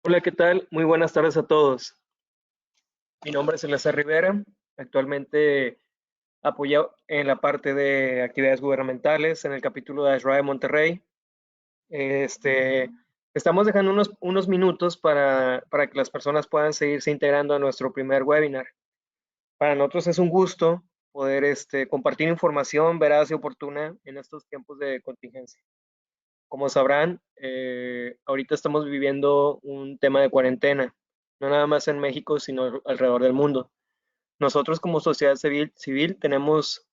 Hola, ¿qué tal? Muy buenas tardes a todos. Mi nombre es Eleazar Rivera. Actualmente apoyo en la parte de actividades gubernamentales en el capítulo de ASRAE Monterrey. Este, Estamos dejando unos minutos para que las personas puedan seguirse integrando a nuestro primer webinar. Para nosotros es un gusto poder compartir información veraz y oportuna en estos tiempos de contingencia. Como sabrán, ahorita estamos viviendo un tema de cuarentena, no nada más en México, sino alrededor del mundo. Nosotros como sociedad civil tenemos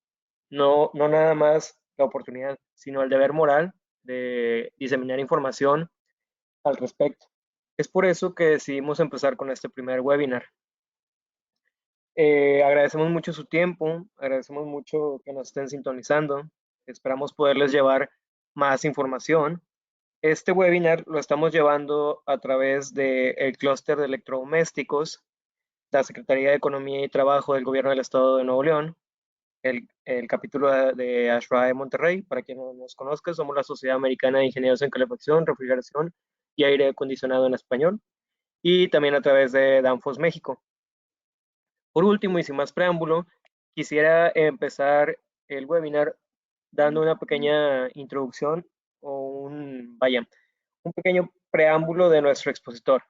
no nada más la oportunidad, sino el deber moral de diseminar información al respecto. Es por eso que decidimos empezar con este primer webinar. Agradecemos mucho su tiempo, agradecemos mucho que nos estén sintonizando. Esperamos poderles llevar más información. Este webinar lo estamos llevando a través del clúster de electrodomésticos, la Secretaría de Economía y Trabajo del Gobierno del Estado de Nuevo León, el capítulo de ASHRAE de Monterrey. Para quien no nos conozca, somos la Sociedad Americana de Ingenieros en Calefacción, Refrigeración y Aire Acondicionado en español, y también a través de Danfoss México. Por último, y sin más preámbulo, quisiera empezar el webinar dando una pequeña introducción o un pequeño preámbulo de nuestro expositor.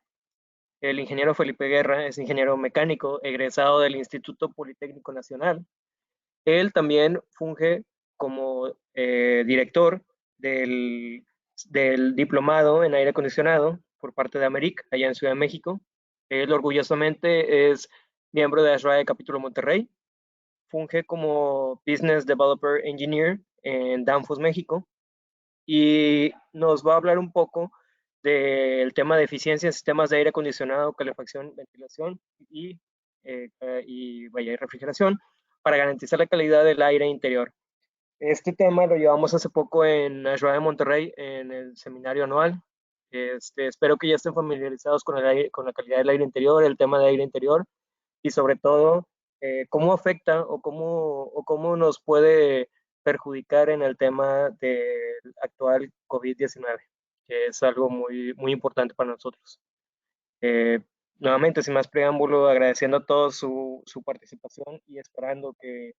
El ingeniero Felipe Guerra es ingeniero mecánico egresado del Instituto Politécnico Nacional. Él también funge como director del, del diplomado en aire acondicionado por parte de Americ, allá en Ciudad de México. Él orgullosamente es miembro de ASRAE Capítulo Monterrey. Funge como Business Developer Engineer en Danfoss, México, y nos va a hablar un poco del tema de eficiencia en sistemas de aire acondicionado, calefacción, ventilación y refrigeración para garantizar la calidad del aire interior. Este tema lo llevamos hace poco en ASHRAE de Monterrey en el seminario anual. Espero que ya estén familiarizados con con la calidad del aire interior, el tema de aire interior y sobre todo cómo afecta o cómo nos puede perjudicar en el tema del actual COVID-19, que es algo muy importante para nosotros. Eh, Nuevamente, sin más preámbulo, agradeciendo a todos su participación y esperando que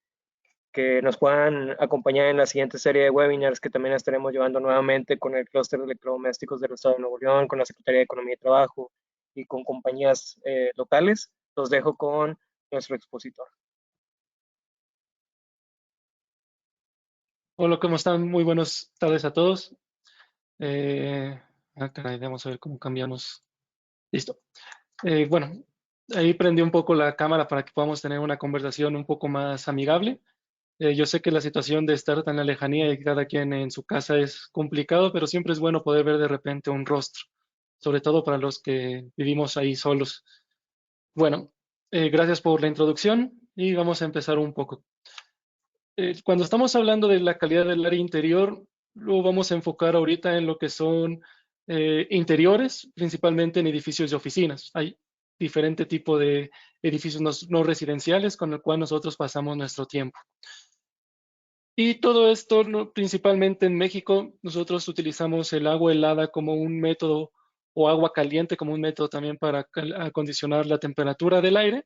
nos puedan acompañar en la siguiente serie de webinars que también estaremos llevando nuevamente con el clúster de electrodomésticos del Estado de Nuevo León, con la Secretaría de Economía y Trabajo y con compañías locales. Los dejo con nuestro expositor. Hola, ¿cómo están? Muy buenas tardes a todos. Caray, vamos a ver cómo cambiamos. Listo. Bueno, ahí prendí un poco la cámara para que podamos tener una conversación un poco más amigable. Yo sé que la situación de estar tan en la lejanía y cada quien en su casa es complicado, pero siempre es bueno poder ver de repente un rostro, sobre todo para los que vivimos ahí solos. Bueno, gracias por la introducción y vamos a empezar un poco. Cuando estamos hablando de la calidad del área interior, lo vamos a enfocar ahorita en lo que son interiores, principalmente en edificios de oficinas. Hay diferente tipo de edificios no residenciales con el cual nosotros pasamos nuestro tiempo. Y todo esto, principalmente en México, nosotros utilizamos el agua helada como un método o agua caliente como un método también para acondicionar la temperatura del aire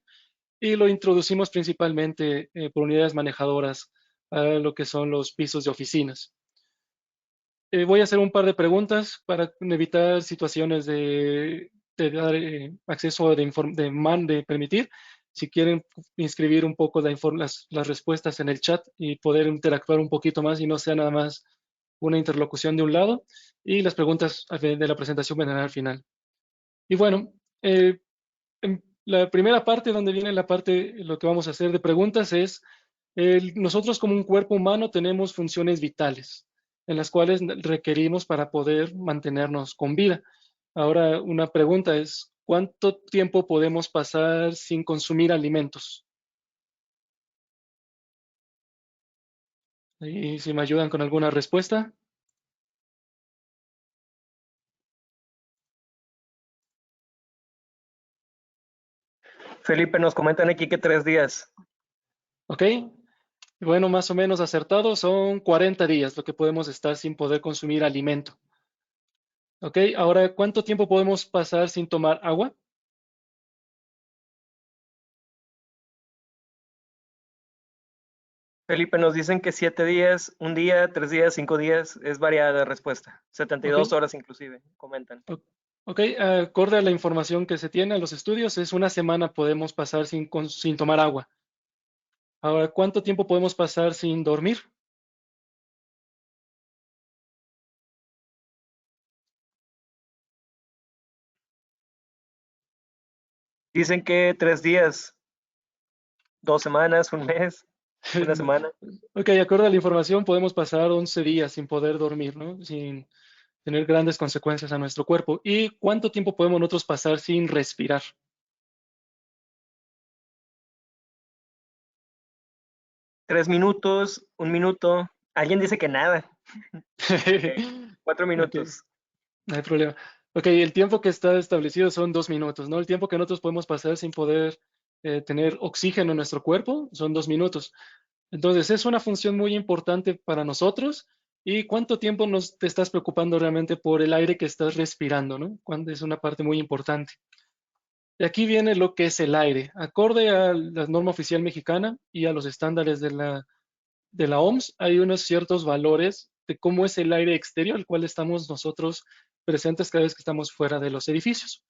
y lo introducimos principalmente por unidades manejadoras a lo que son los pisos de oficinas. Voy a hacer un par de preguntas para evitar situaciones de dar acceso de permitir. Si quieren inscribir un poco las respuestas en el chat y poder interactuar un poquito más y no sea nada más una interlocución de un lado. Y las preguntas de la presentación vendrán al final. Y bueno, en la primera parte, donde viene la parte, lo que vamos a hacer de preguntas es, nosotros como un cuerpo humano tenemos funciones vitales, en las cuales requerimos para poder mantenernos con vida. Ahora, una pregunta es, ¿cuánto tiempo podemos pasar sin consumir alimentos? Y si me ayudan con alguna respuesta. Felipe, nos comentan aquí que 3 días. ¿Ok? Bueno, más o menos acertado, son 40 días lo que podemos estar sin poder consumir alimento. Ok, ahora, ¿cuánto tiempo podemos pasar sin tomar agua? Felipe, nos dicen que 7 días, un día, 3 días, 5 días, es variada la respuesta. setenta y Ok, dos horas inclusive, comentan. ok, acorde a la información que se tiene, a los estudios, es una semana podemos pasar sin tomar agua. Ahora, ¿cuánto tiempo podemos pasar sin dormir? Dicen que 3 días, 2 semanas, un mes, una semana. Ok, acorde a la información, podemos pasar 11 días sin poder dormir, ¿no? Sin tener grandes consecuencias a nuestro cuerpo. ¿Y cuánto tiempo podemos nosotros pasar sin respirar? 3 minutos, un minuto. Alguien dice que nada. Ok, cuatro Ok, minutos. no hay problema. Ok, el tiempo que está establecido son 2 minutos, ¿no? El tiempo que nosotros podemos pasar sin poder tener oxígeno en nuestro cuerpo son 2 minutos. Entonces, es una función muy importante para nosotros. ¿Y cuánto tiempo te estás preocupando realmente por el aire que estás respirando, ¿no? Cuando es una parte muy importante. Y aquí viene lo que es el aire. Acorde a la norma oficial mexicana y a los estándares de la OMS, hay unos ciertos valores de cómo es el aire exterior, al cual estamos nosotros presentes cada vez que estamos fuera de los edificios.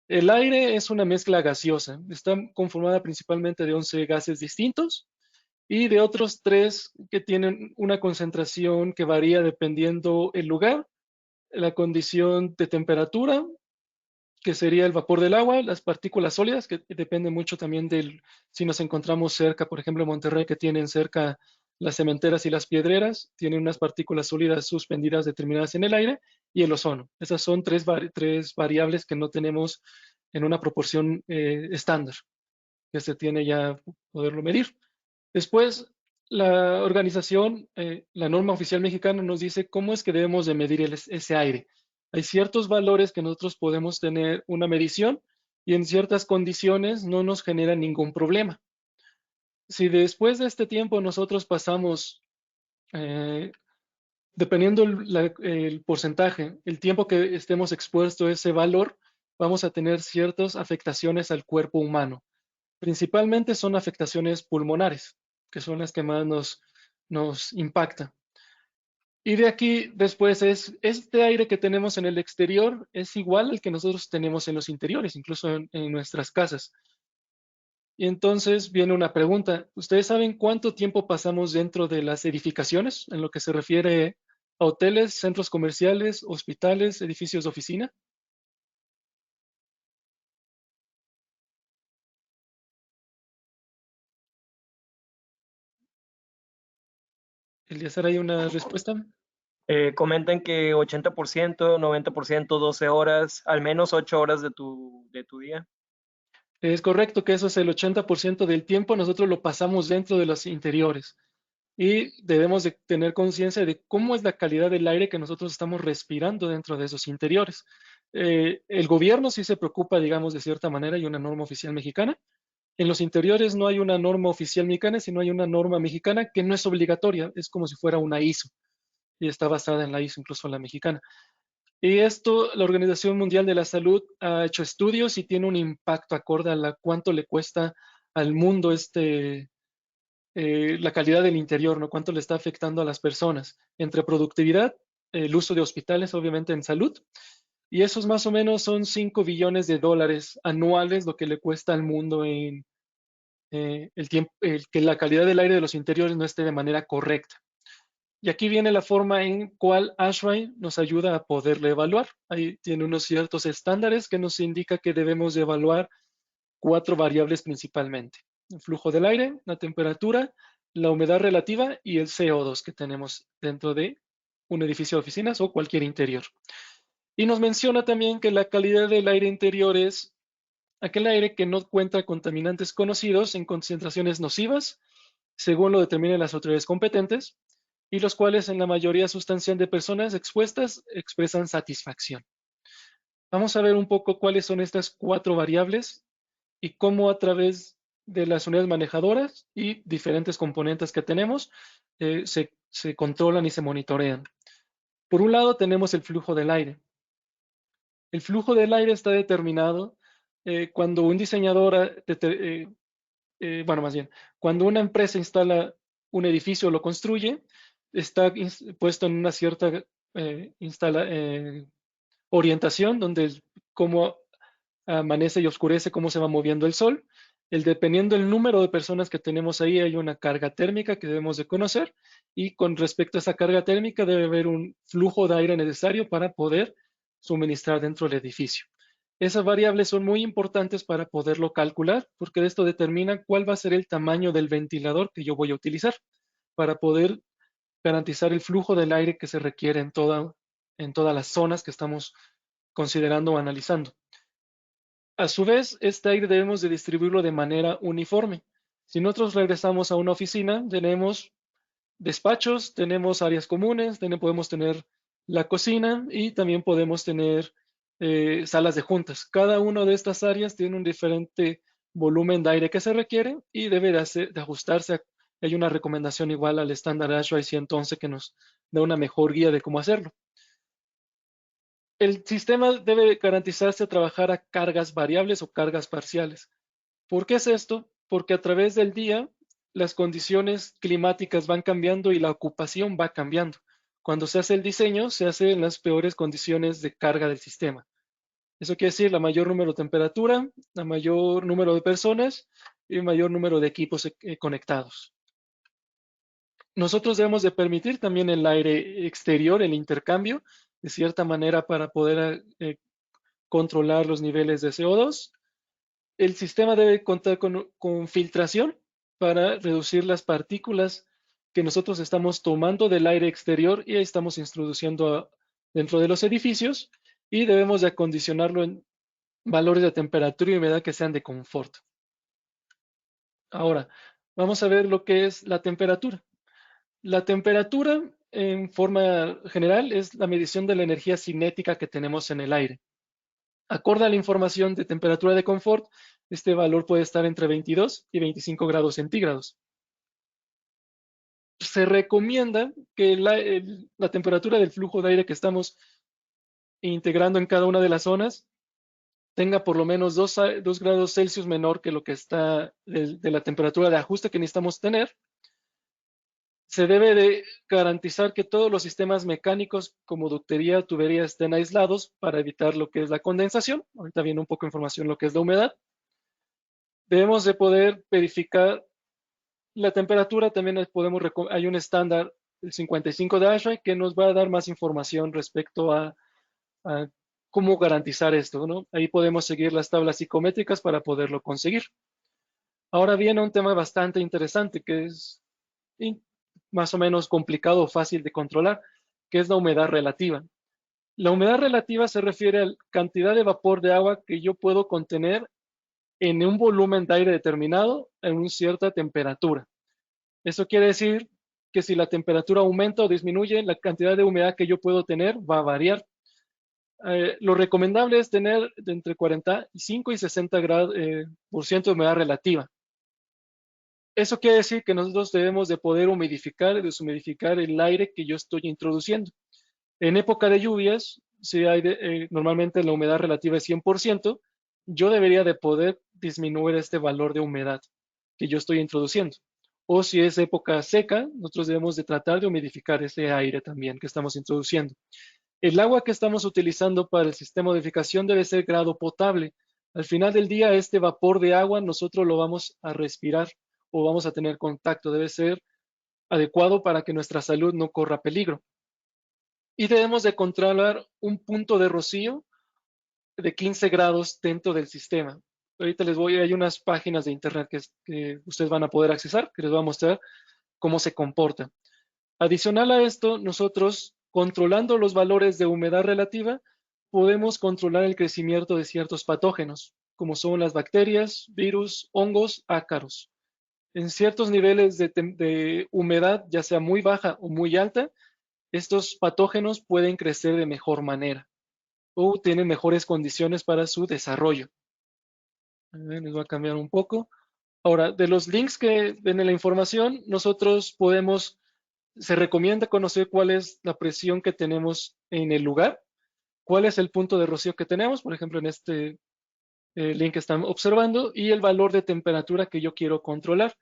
El aire es una mezcla gaseosa. Está conformada principalmente de 11 gases distintos y de otros 3 que tienen una concentración que varía dependiendo el lugar, la condición de temperatura, que sería el vapor del agua, las partículas sólidas, que depende mucho también del, si nos encontramos cerca, por ejemplo, en Monterrey, que tienen cerca las cementeras y las piedreras, tienen unas partículas sólidas suspendidas determinadas en el aire, y el ozono. Esas son tres variables que no tenemos en una proporción estándar, que se tiene ya poderlo medir. Después, la organización, la norma oficial mexicana nos dice cómo es que debemos de medir ese aire. Hay ciertos valores que nosotros podemos tener una medición y en ciertas condiciones no nos genera ningún problema. Si después de este tiempo nosotros pasamos, eh, dependiendo el porcentaje, el tiempo que estemos expuestos a ese valor, vamos a tener ciertas afectaciones al cuerpo humano. Principalmente son afectaciones pulmonares, que son las que más nos impactan. Y de aquí después este aire que tenemos en el exterior es igual al que nosotros tenemos en los interiores, incluso en nuestras casas. Y entonces viene una pregunta. ¿Ustedes saben cuánto tiempo pasamos dentro de las edificaciones en lo que se refiere a hoteles, centros comerciales, hospitales, edificios de oficina? Elíasar, ¿hay una respuesta? Comentan que 80%, 90%, 12 horas, al menos 8 horas de tu día. Es correcto que eso es el 80% del tiempo, nosotros lo pasamos dentro de los interiores y debemos de tener conciencia de cómo es la calidad del aire que nosotros estamos respirando dentro de esos interiores. El gobierno sí se preocupa, digamos, de cierta manera, hay una norma oficial mexicana. En los interiores no hay una norma oficial mexicana, sino hay una norma mexicana que no es obligatoria, es como si fuera una ISO y está basada en la ISO, incluso la mexicana. Y esto, la Organización Mundial de la Salud ha hecho estudios y tiene un impacto acorde a cuánto le cuesta al mundo la calidad del interior, ¿no? Cuánto le está afectando a las personas entre productividad, el uso de hospitales, obviamente en salud, y esos más o menos son 5 billones de dólares anuales lo que le cuesta al mundo en el tiempo, que la calidad del aire de los interiores no esté de manera correcta. Y aquí viene la forma en cual ASHRAE nos ayuda a poderle evaluar. Ahí tiene unos ciertos estándares que nos indica que debemos de evaluar 4 variables principalmente: el flujo del aire, la temperatura, la humedad relativa y el CO2 que tenemos dentro de un edificio de oficinas o cualquier interior. Y nos menciona también que la calidad del aire interior es aquel aire que no cuenta contaminantes conocidos en concentraciones nocivas, según lo determinen las autoridades competentes, y los cuales en la mayoría sustancial de personas expuestas expresan satisfacción. Vamos a ver un poco cuáles son estas 4 variables y cómo a través de las unidades manejadoras y diferentes componentes que tenemos se controlan y se monitorean. Por un lado tenemos el flujo del aire. El flujo del aire está determinado cuando un diseñador, bueno, más bien, cuando una empresa instala un edificio o lo construye, está puesto en una cierta orientación donde cómo amanece y oscurece, cómo se va moviendo el sol. Dependiendo del número de personas que tenemos ahí, hay una carga térmica que debemos de conocer y con respecto a esa carga térmica debe haber un flujo de aire necesario para poder suministrar dentro del edificio. Esas variables son muy importantes para poderlo calcular porque esto determina cuál va a ser el tamaño del ventilador que yo voy a utilizar para poder garantizar el flujo del aire que se requiere en todas las zonas que estamos considerando o analizando. A su vez, este aire debemos de distribuirlo de manera uniforme. Si nosotros regresamos a una oficina, tenemos despachos, tenemos áreas comunes, podemos tener la cocina y también podemos tener salas de juntas. Cada una de estas áreas tiene un diferente volumen de aire que se requiere y debe de ajustarse. Hay una recomendación igual al estándar ASHRAE 111 que nos da una mejor guía de cómo hacerlo. El sistema debe garantizarse a trabajar a cargas variables o cargas parciales. ¿Por qué es esto? Porque a través del día las condiciones climáticas van cambiando y la ocupación va cambiando. Cuando se hace el diseño, se hace en las peores condiciones de carga del sistema. Eso quiere decir la mayor número de temperatura, la mayor número de personas y el mayor número de equipos conectados. Nosotros debemos de permitir también el aire exterior, el intercambio, de cierta manera para poder controlar los niveles de CO2. El sistema debe contar con filtración para reducir las partículas que nosotros estamos tomando del aire exterior y estamos introduciendo dentro de los edificios y debemos de acondicionarlo en valores de temperatura y humedad que sean de confort. Ahora, vamos a ver lo que es la temperatura. La temperatura, en forma general, es la medición de la energía cinética que tenemos en el aire. Acorde a la información de temperatura de confort, este valor puede estar entre 22 y 25 grados centígrados. Se recomienda que la temperatura del flujo de aire que estamos integrando en cada una de las zonas tenga por lo menos 2 grados Celsius menor que lo que está de la temperatura de ajuste que necesitamos tener. Se debe de garantizar que todos los sistemas mecánicos como ductería, tubería estén aislados para evitar lo que es la condensación. Ahorita viene un poco de información lo que es la humedad. Debemos de poder verificar la temperatura. También hay un estándar, el 55 de ASHRAE, que nos va a dar más información respecto a cómo garantizar esto, ¿no? Ahí podemos seguir las tablas psicométricas para poderlo conseguir. Ahora viene un tema bastante interesante que es más o menos complicado o fácil de controlar, que es la humedad relativa. La humedad relativa se refiere a la cantidad de vapor de agua que yo puedo contener en un volumen de aire determinado en una cierta temperatura. Eso quiere decir que si la temperatura aumenta o disminuye, la cantidad de humedad que yo puedo tener va a variar. Lo recomendable es tener de entre 45 y 60% de humedad relativa. Eso quiere decir que nosotros debemos de poder humidificar y deshumidificar el aire que yo estoy introduciendo. En época de lluvias, si hay normalmente la humedad relativa es 100%, yo debería de poder disminuir este valor de humedad que yo estoy introduciendo. O si es época seca, nosotros debemos de tratar de humidificar ese aire también que estamos introduciendo. El agua que estamos utilizando para el sistema de humidificación debe ser grado potable. Al final del día, este vapor de agua nosotros lo vamos a respirar o vamos a tener contacto. Debe ser adecuado para que nuestra salud no corra peligro. Y debemos de controlar un punto de rocío de 15 grados dentro del sistema. Ahorita hay unas páginas de internet que ustedes van a poder accesar, que les voy a mostrar cómo se comporta. Adicional a esto, nosotros, controlando los valores de humedad relativa, podemos controlar el crecimiento de ciertos patógenos, como son las bacterias, virus, hongos, ácaros. En ciertos niveles de humedad, ya sea muy baja o muy alta, estos patógenos pueden crecer de mejor manera o tienen mejores condiciones para su desarrollo. Les voy a cambiar un poco. Ahora, de los links que ven en la información, se recomienda conocer cuál es la presión que tenemos en el lugar. cuál es el punto de rocío que tenemos, por ejemplo, en este link que están observando, y el valor de temperatura que yo quiero controlar.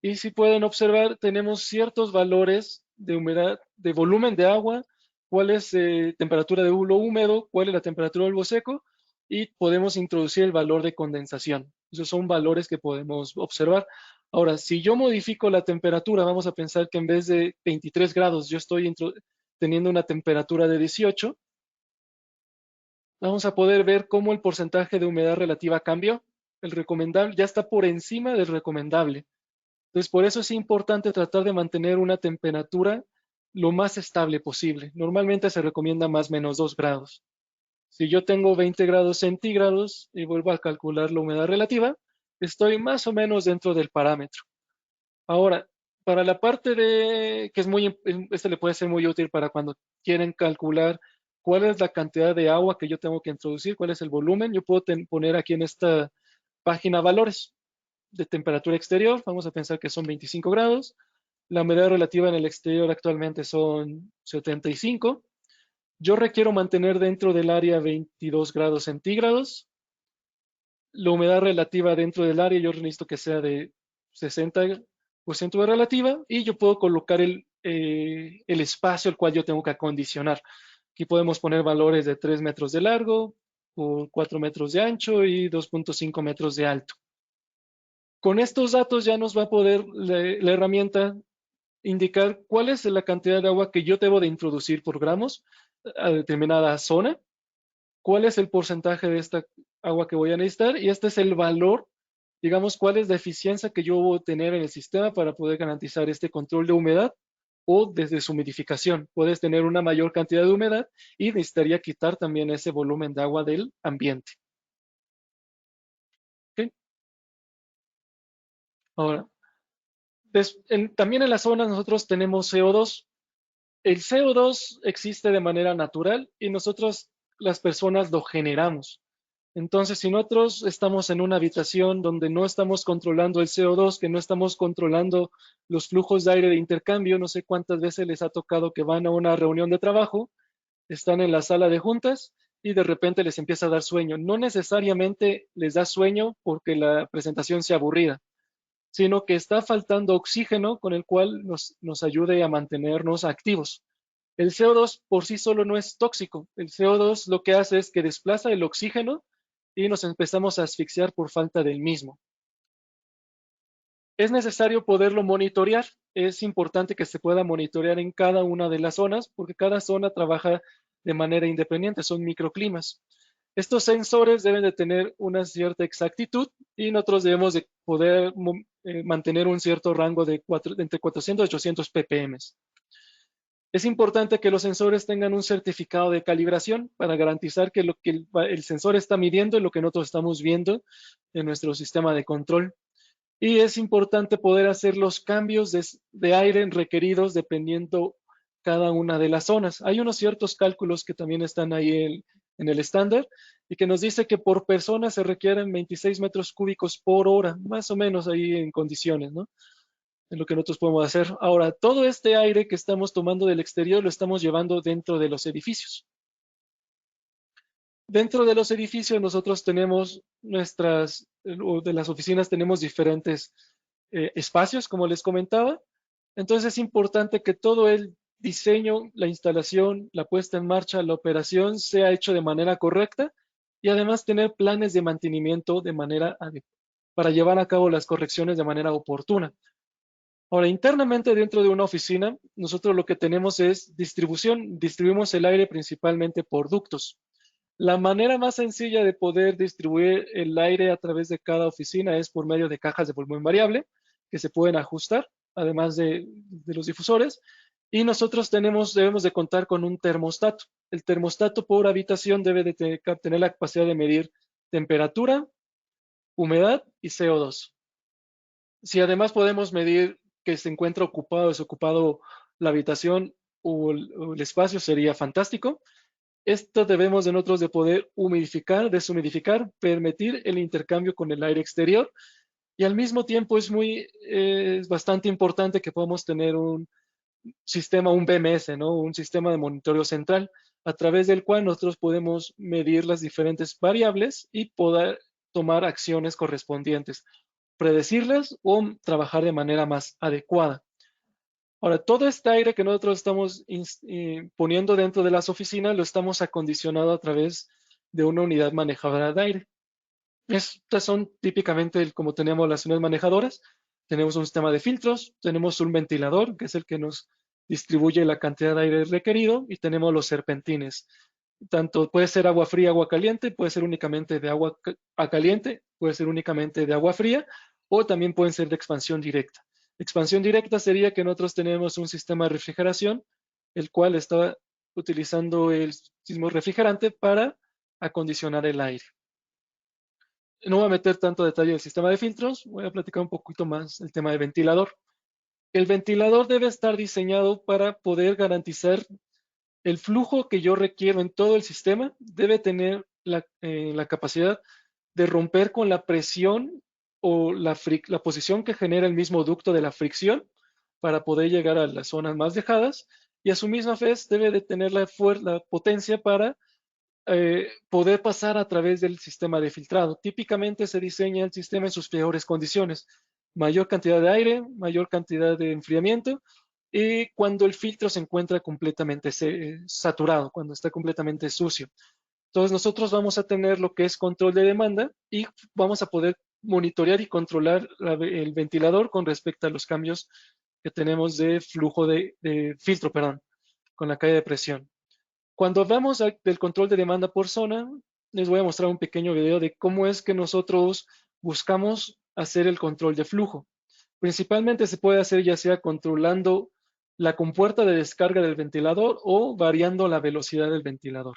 Y si pueden observar, tenemos ciertos valores de humedad, de volumen de agua, cuál es temperatura de bulbo húmedo, cuál es la temperatura del bulbo seco, y podemos introducir el valor de condensación. Esos son valores que podemos observar. Ahora, si yo modifico la temperatura, vamos a pensar que en vez de 23 grados, yo estoy teniendo una temperatura de 18, vamos a poder ver cómo el porcentaje de humedad relativa cambió. El recomendable ya está por encima del recomendable. Entonces, por eso es importante tratar de mantener una temperatura lo más estable posible. Normalmente se recomienda más o menos 2 grados. Si yo tengo 20 grados centígrados y vuelvo a calcular la humedad relativa, estoy más o menos dentro del parámetro. Ahora, para la parte de, que es muy, este le puede ser muy útil para cuando quieren calcular cuál es la cantidad de agua que yo tengo que introducir, cuál es el volumen, yo puedo poner aquí en esta página valores de temperatura exterior, vamos a pensar que son 25 grados, la humedad relativa en el exterior actualmente son 75, yo requiero mantener dentro del área 22 grados centígrados, la humedad relativa dentro del área yo necesito que sea de 60% de relativa y yo puedo colocar el espacio al cual yo tengo que acondicionar. Aquí podemos poner valores de 3 metros de largo por 4 metros de ancho y 2.5 metros de alto. Con estos datos ya nos va a poder la herramienta indicar cuál es la cantidad de agua que yo debo de introducir por gramos a determinada zona, cuál es el porcentaje de esta agua que voy a necesitar y este es el valor, digamos, cuál es la eficiencia que yo voy a tener en el sistema para poder garantizar este control de humedad o desde su humidificación. Puedes tener una mayor cantidad de humedad y necesitaría quitar también ese volumen de agua del ambiente. ¿Okay? Ahora, también en las zonas nosotros tenemos CO2. El CO2 existe de manera natural y nosotros, las personas, lo generamos. Entonces, si nosotros estamos en una habitación donde no estamos controlando el CO2, que no estamos controlando los flujos de aire de intercambio, no sé cuántas veces les ha tocado que van a una reunión de trabajo, están en la sala de juntas y de repente les empieza a dar sueño. No necesariamente les da sueño porque la presentación sea aburrida, sino que está faltando oxígeno con el cual nos ayude a mantenernos activos. El CO2 por sí solo no es tóxico. El CO2 lo que hace es que desplaza el oxígeno y nos empezamos a asfixiar por falta del mismo. Es necesario poderlo monitorear. Es importante que se pueda monitorear en cada una de las zonas porque cada zona trabaja de manera independiente, son microclimas. Estos sensores deben de tener una cierta exactitud y nosotros debemos de poder mantener un cierto rango de entre 400 y 800 ppm. Es importante que los sensores tengan un certificado de calibración para garantizar que lo que el sensor está midiendo es lo que nosotros estamos viendo en nuestro sistema de control. Y es importante poder hacer los cambios de aire requeridos dependiendo cada una de las zonas. Hay unos ciertos cálculos que también están ahí en el estándar y que nos dice que por persona se requieren 26 metros cúbicos por hora, más o menos ahí en condiciones, ¿no? En lo que nosotros podemos hacer. Ahora, todo este aire que estamos tomando del exterior lo estamos llevando dentro de los edificios. Dentro de los edificios nosotros tenemos de las oficinas tenemos diferentes espacios, como les comentaba. Entonces es importante que todo el diseño, la instalación, la puesta en marcha, la operación sea hecho de manera correcta y además tener planes de mantenimiento para llevar a cabo las correcciones de manera oportuna. Ahora, internamente dentro de una oficina, nosotros lo que tenemos es distribución. Distribuimos el aire principalmente por ductos. La manera más sencilla de poder distribuir el aire a través de cada oficina es por medio de cajas de volumen variable que se pueden ajustar, además de los difusores. Y nosotros debemos de contar con un termostato. El termostato por habitación debe de tener la capacidad de medir temperatura, humedad y CO2. Si además podemos medir que se encuentra ocupado o desocupado la habitación o el espacio, sería fantástico. Esto debemos de nosotros de poder humidificar, deshumidificar, permitir el intercambio con el aire exterior y al mismo tiempo es bastante importante que podamos tener un sistema, un BMS, ¿no? Un sistema de monitoreo central a través del cual nosotros podemos medir las diferentes variables y poder tomar acciones correspondientes, predecirlas o trabajar de manera más adecuada. Ahora, todo este aire que nosotros estamos poniendo dentro de las oficinas lo estamos acondicionando a través de una unidad manejadora de aire. Estas son típicamente como tenemos las unidades manejadoras. Tenemos un sistema de filtros, tenemos un ventilador, que es el que nos distribuye la cantidad de aire requerido, y tenemos los serpentines. Tanto puede ser agua fría, agua caliente, puede ser únicamente de agua caliente, puede ser únicamente de agua fría, o también pueden ser de expansión directa. Expansión directa sería que nosotros tenemos un sistema de refrigeración, el cual está utilizando el mismo refrigerante para acondicionar el aire. No voy a meter tanto detalle del sistema de filtros, voy a platicar un poquito más el tema de ventilador. El ventilador debe estar diseñado para poder garantizar el flujo que yo requiero en todo el sistema. Debe tener la capacidad de romper con la presión o la posición que genera el mismo ducto de la fricción para poder llegar a las zonas más lejanas, y a su misma vez debe de tener la potencia para poder pasar a través del sistema de filtrado. Típicamente se diseña el sistema en sus peores condiciones: mayor cantidad de aire, mayor cantidad de enfriamiento, y cuando el filtro se encuentra completamente saturado, cuando está completamente sucio. Entonces nosotros vamos a tener lo que es control de demanda y vamos a poder monitorear y controlar el ventilador con respecto a los cambios que tenemos de flujo de filtro, perdón, con la caída de presión. Cuando hablamos del control de demanda por zona, les voy a mostrar un pequeño video de cómo es que nosotros buscamos hacer el control de flujo. Principalmente se puede hacer ya sea controlando la compuerta de descarga del ventilador o variando la velocidad del ventilador.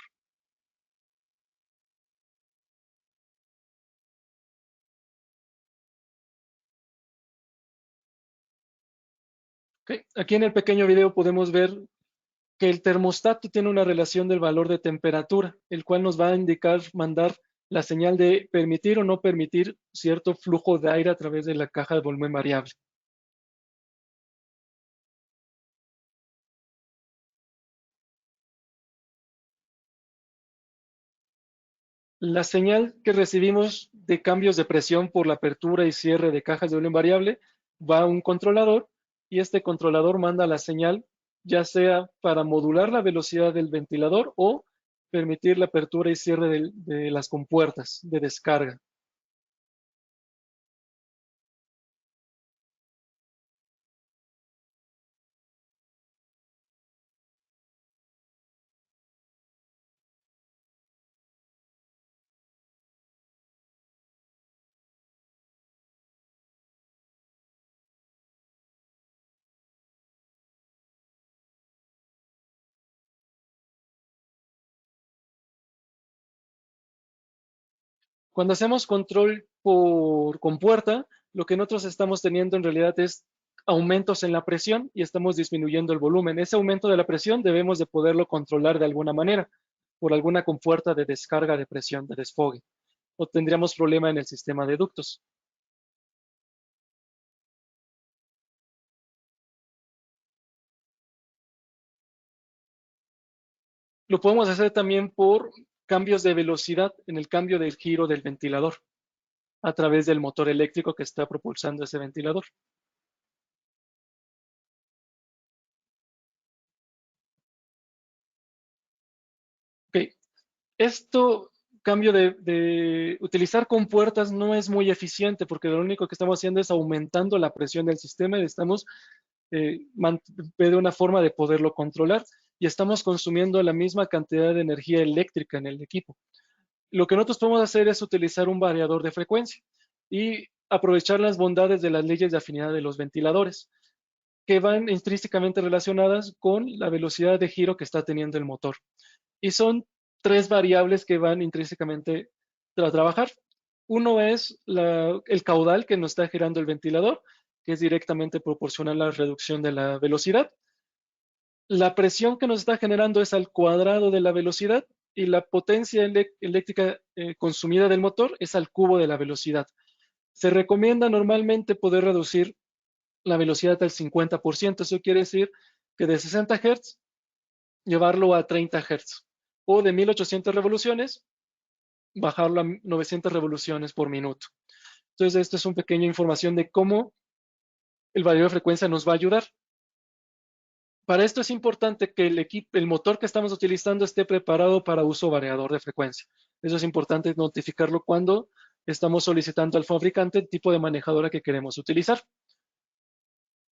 Okay. Aquí en el pequeño video podemos ver que el termostato tiene una relación del valor de temperatura, el cual nos va a indicar, mandar la señal de permitir o no permitir cierto flujo de aire a través de la caja de volumen variable. La señal que recibimos de cambios de presión por la apertura y cierre de cajas de volumen variable va a un controlador, y este controlador manda la señal ya sea para modular la velocidad del ventilador o permitir la apertura y cierre de las compuertas de descarga. Cuando hacemos control por compuerta, lo que nosotros estamos teniendo en realidad es aumentos en la presión y estamos disminuyendo el volumen. Ese aumento de la presión debemos de poderlo controlar de alguna manera, por alguna compuerta de descarga de presión, de desfogue, o tendríamos problema en el sistema de ductos. Lo podemos hacer también por cambios de velocidad en el cambio del giro del ventilador a través del motor eléctrico que está propulsando ese ventilador. Ok, esto, cambio de utilizar compuertas no es muy eficiente, porque lo único que estamos haciendo es aumentando la presión del sistema y estamos de una forma de poderlo controlar, y estamos consumiendo la misma cantidad de energía eléctrica en el equipo. Lo que nosotros podemos hacer es utilizar un variador de frecuencia y aprovechar las bondades de las leyes de afinidad de los ventiladores, que van intrínsecamente relacionadas con la velocidad de giro que está teniendo el motor. Y son tres variables que van intrínsecamente a trabajar. Uno es el caudal que nos está girando el ventilador, que es directamente proporcional a la reducción de la velocidad. La presión que nos está generando es al cuadrado de la velocidad, y la potencia eléctrica consumida del motor es al cubo de la velocidad. Se recomienda normalmente poder reducir la velocidad al 50%. Eso quiere decir que de 60 Hz llevarlo a 30 Hz. o de 1800 revoluciones, bajarlo a 900 revoluciones por minuto. Entonces, esto es una pequeña información de cómo el variador de frecuencia nos va a ayudar. Para esto es importante que el motor que estamos utilizando esté preparado para uso variador de frecuencia. Eso es importante notificarlo cuando estamos solicitando al fabricante el tipo de manejadora que queremos utilizar.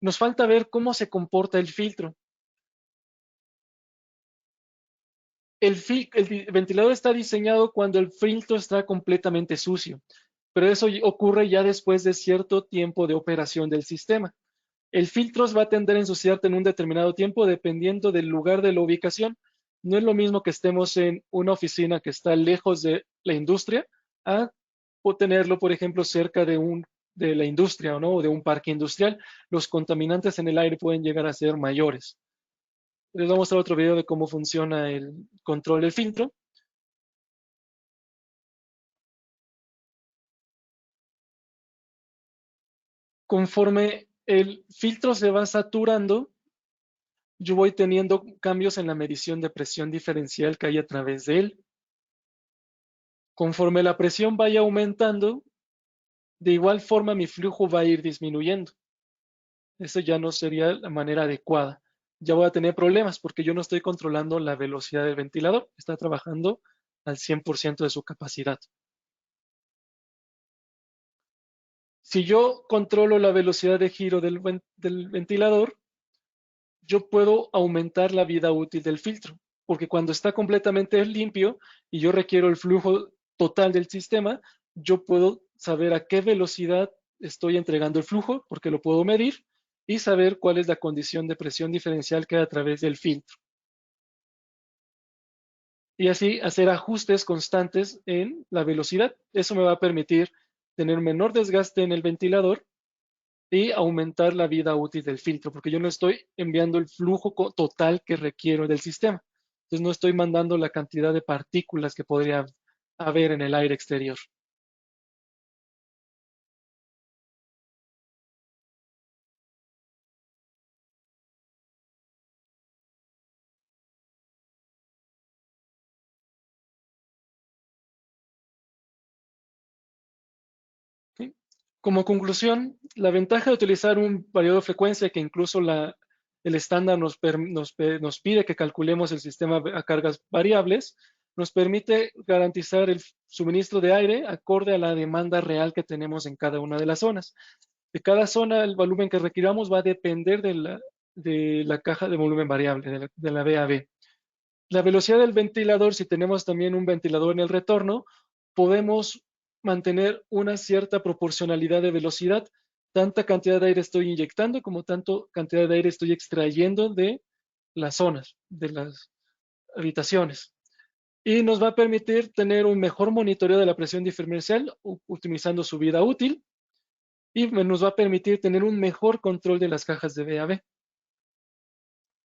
Nos falta ver cómo se comporta el filtro. El ventilador está diseñado cuando el filtro está completamente sucio, pero eso ocurre ya después de cierto tiempo de operación del sistema. El filtro va a tender a ensuciarte en un determinado tiempo dependiendo del lugar de la ubicación. No es lo mismo que estemos en una oficina que está lejos de la industria a tenerlo, por ejemplo, cerca de la industria, ¿no? O de un parque industrial. Los contaminantes en el aire pueden llegar a ser mayores. Les voy a mostrar otro video de cómo funciona el control del filtro. Conforme el filtro se va saturando, yo voy teniendo cambios en la medición de presión diferencial que hay a través de él. Conforme la presión vaya aumentando, de igual forma mi flujo va a ir disminuyendo. Eso ya no sería la manera adecuada. Ya voy a tener problemas porque yo no estoy controlando la velocidad del ventilador. Está trabajando al 100% de su capacidad. Si yo controlo la velocidad de giro del ventilador, yo puedo aumentar la vida útil del filtro, porque cuando está completamente limpio y yo requiero el flujo total del sistema, yo puedo saber a qué velocidad estoy entregando el flujo, porque lo puedo medir, y saber cuál es la condición de presión diferencial que hay a través del filtro. Y así hacer ajustes constantes en la velocidad. Eso me va a permitir tener menor desgaste en el ventilador y aumentar la vida útil del filtro, porque yo no estoy enviando el flujo total que requiero del sistema. Entonces no estoy mandando la cantidad de partículas que podría haber en el aire exterior. ¿Sí? Como conclusión, la ventaja de utilizar un variador de frecuencia que incluso el estándar nos pide que calculemos el sistema a cargas variables, nos permite garantizar el suministro de aire acorde a la demanda real que tenemos en cada una de las zonas. De cada zona, el volumen que requiramos va a depender de la caja de volumen variable, de la VAB. La velocidad del ventilador, si tenemos también un ventilador en el retorno, podemos mantener una cierta proporcionalidad de velocidad. Tanta cantidad de aire estoy inyectando como tanto cantidad de aire estoy extrayendo de las zonas, de las habitaciones. Y nos va a permitir tener un mejor monitoreo de la presión diferencial utilizando su vida útil y nos va a permitir tener un mejor control de las cajas de VAB.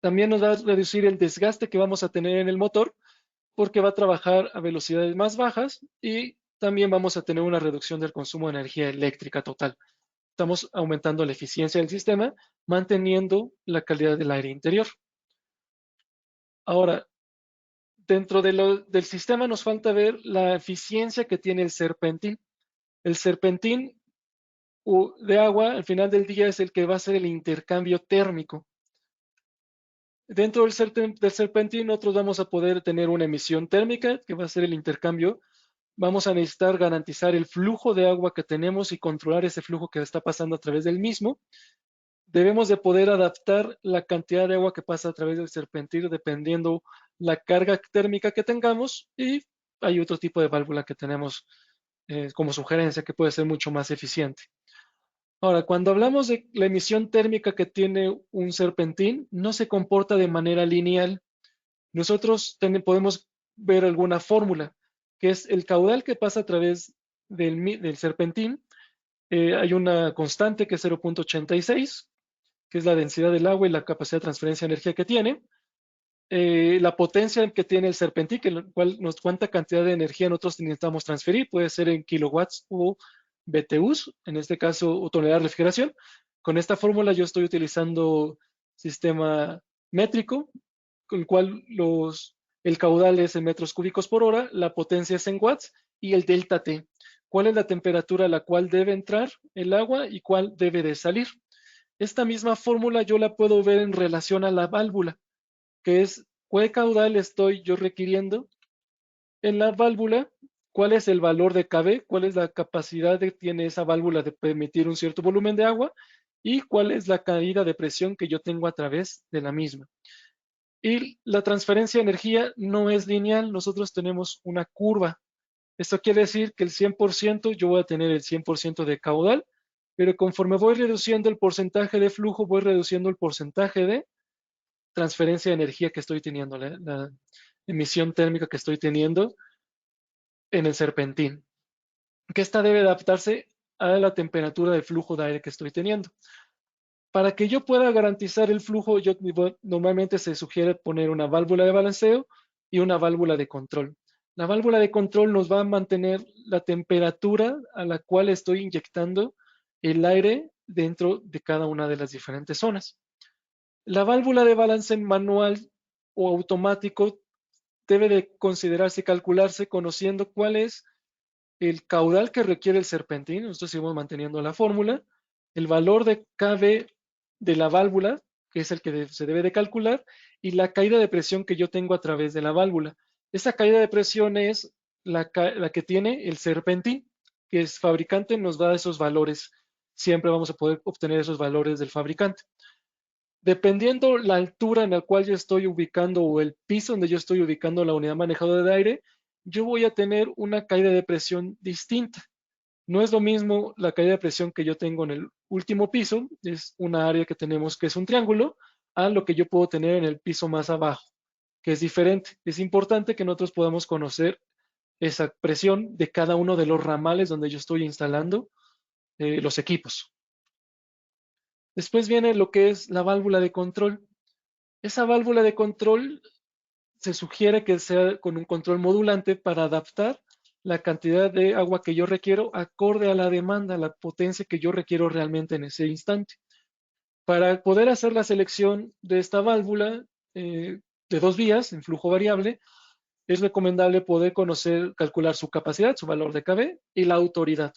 También nos va a reducir el desgaste que vamos a tener en el motor porque va a trabajar a velocidades más bajas y también vamos a tener una reducción del consumo de energía eléctrica total. Estamos aumentando la eficiencia del sistema, manteniendo la calidad del aire interior. Ahora, dentro del sistema nos falta ver la eficiencia que tiene el serpentín. El serpentín de agua, al final del día, es el que va a hacer el intercambio térmico. Dentro del serpentín, nosotros vamos a poder tener una emisión térmica, que va a ser el intercambio. Vamos a necesitar garantizar el flujo de agua que tenemos y controlar ese flujo que está pasando a través del mismo. Debemos de poder adaptar la cantidad de agua que pasa a través del serpentín dependiendo la carga térmica que tengamos y hay otro tipo de válvula que tenemos como sugerencia que puede ser mucho más eficiente. Ahora, cuando hablamos de la emisión térmica que tiene un serpentín, no se comporta de manera lineal. Nosotros podemos ver alguna fórmula, que es el caudal que pasa a través del serpentín. Hay una constante que es 0.86, que es la densidad del agua y la capacidad de transferencia de energía que tiene. La potencia que tiene el serpentín, cuánta cantidad de energía nosotros necesitamos transferir, puede ser en kilowatts o BTUs, en este caso, o toneladas de refrigeración. Con esta fórmula yo estoy utilizando sistema métrico, con el cual El caudal es en metros cúbicos por hora, la potencia es en watts y el delta T. ¿Cuál es la temperatura a la cual debe entrar el agua y cuál debe de salir? Esta misma fórmula yo la puedo ver en relación a la válvula, que es cuál caudal estoy yo requiriendo en la válvula, cuál es el valor de KB, cuál es la capacidad que tiene esa válvula de permitir un cierto volumen de agua y cuál es la caída de presión que yo tengo a través de la misma. Y la transferencia de energía no es lineal, nosotros tenemos una curva. Esto quiere decir que el 100% yo voy a tener el 100% de caudal, pero conforme voy reduciendo el porcentaje de flujo, voy reduciendo el porcentaje de transferencia de energía que estoy teniendo, la emisión térmica que estoy teniendo en el serpentín, que esta debe adaptarse a la temperatura de flujo de aire que estoy teniendo. Para que yo pueda garantizar el flujo, normalmente se sugiere poner una válvula de balanceo y una válvula de control. La válvula de control nos va a mantener la temperatura a la cual estoy inyectando el aire dentro de cada una de las diferentes zonas. La válvula de balance manual o automático debe de considerarse y calcularse conociendo cuál es el caudal que requiere el serpentín. Nosotros seguimos manteniendo la fórmula, el valor de KB de la válvula, que es el que se debe de calcular, y la caída de presión que yo tengo a través de la válvula. Esa caída de presión es la que tiene el serpentín, que es fabricante, nos da esos valores. Siempre vamos a poder obtener esos valores del fabricante. Dependiendo la altura en la cual yo estoy ubicando o el piso donde yo estoy ubicando la unidad manejadora de aire, yo voy a tener una caída de presión distinta. No es lo mismo la caída de presión que yo tengo en el último piso, es una área que tenemos que es un triángulo, a lo que yo puedo tener en el piso más abajo, que es diferente. Es importante que nosotros podamos conocer esa presión de cada uno de los ramales donde yo estoy instalando los equipos. Después viene lo que es la válvula de control. Esa válvula de control se sugiere que sea con un control modulante para adaptar la cantidad de agua que yo requiero acorde a la demanda, la potencia que yo requiero realmente en ese instante. Para poder hacer la selección de esta válvula de dos vías en flujo variable, es recomendable poder conocer, calcular su capacidad, su valor de KB y la autoridad.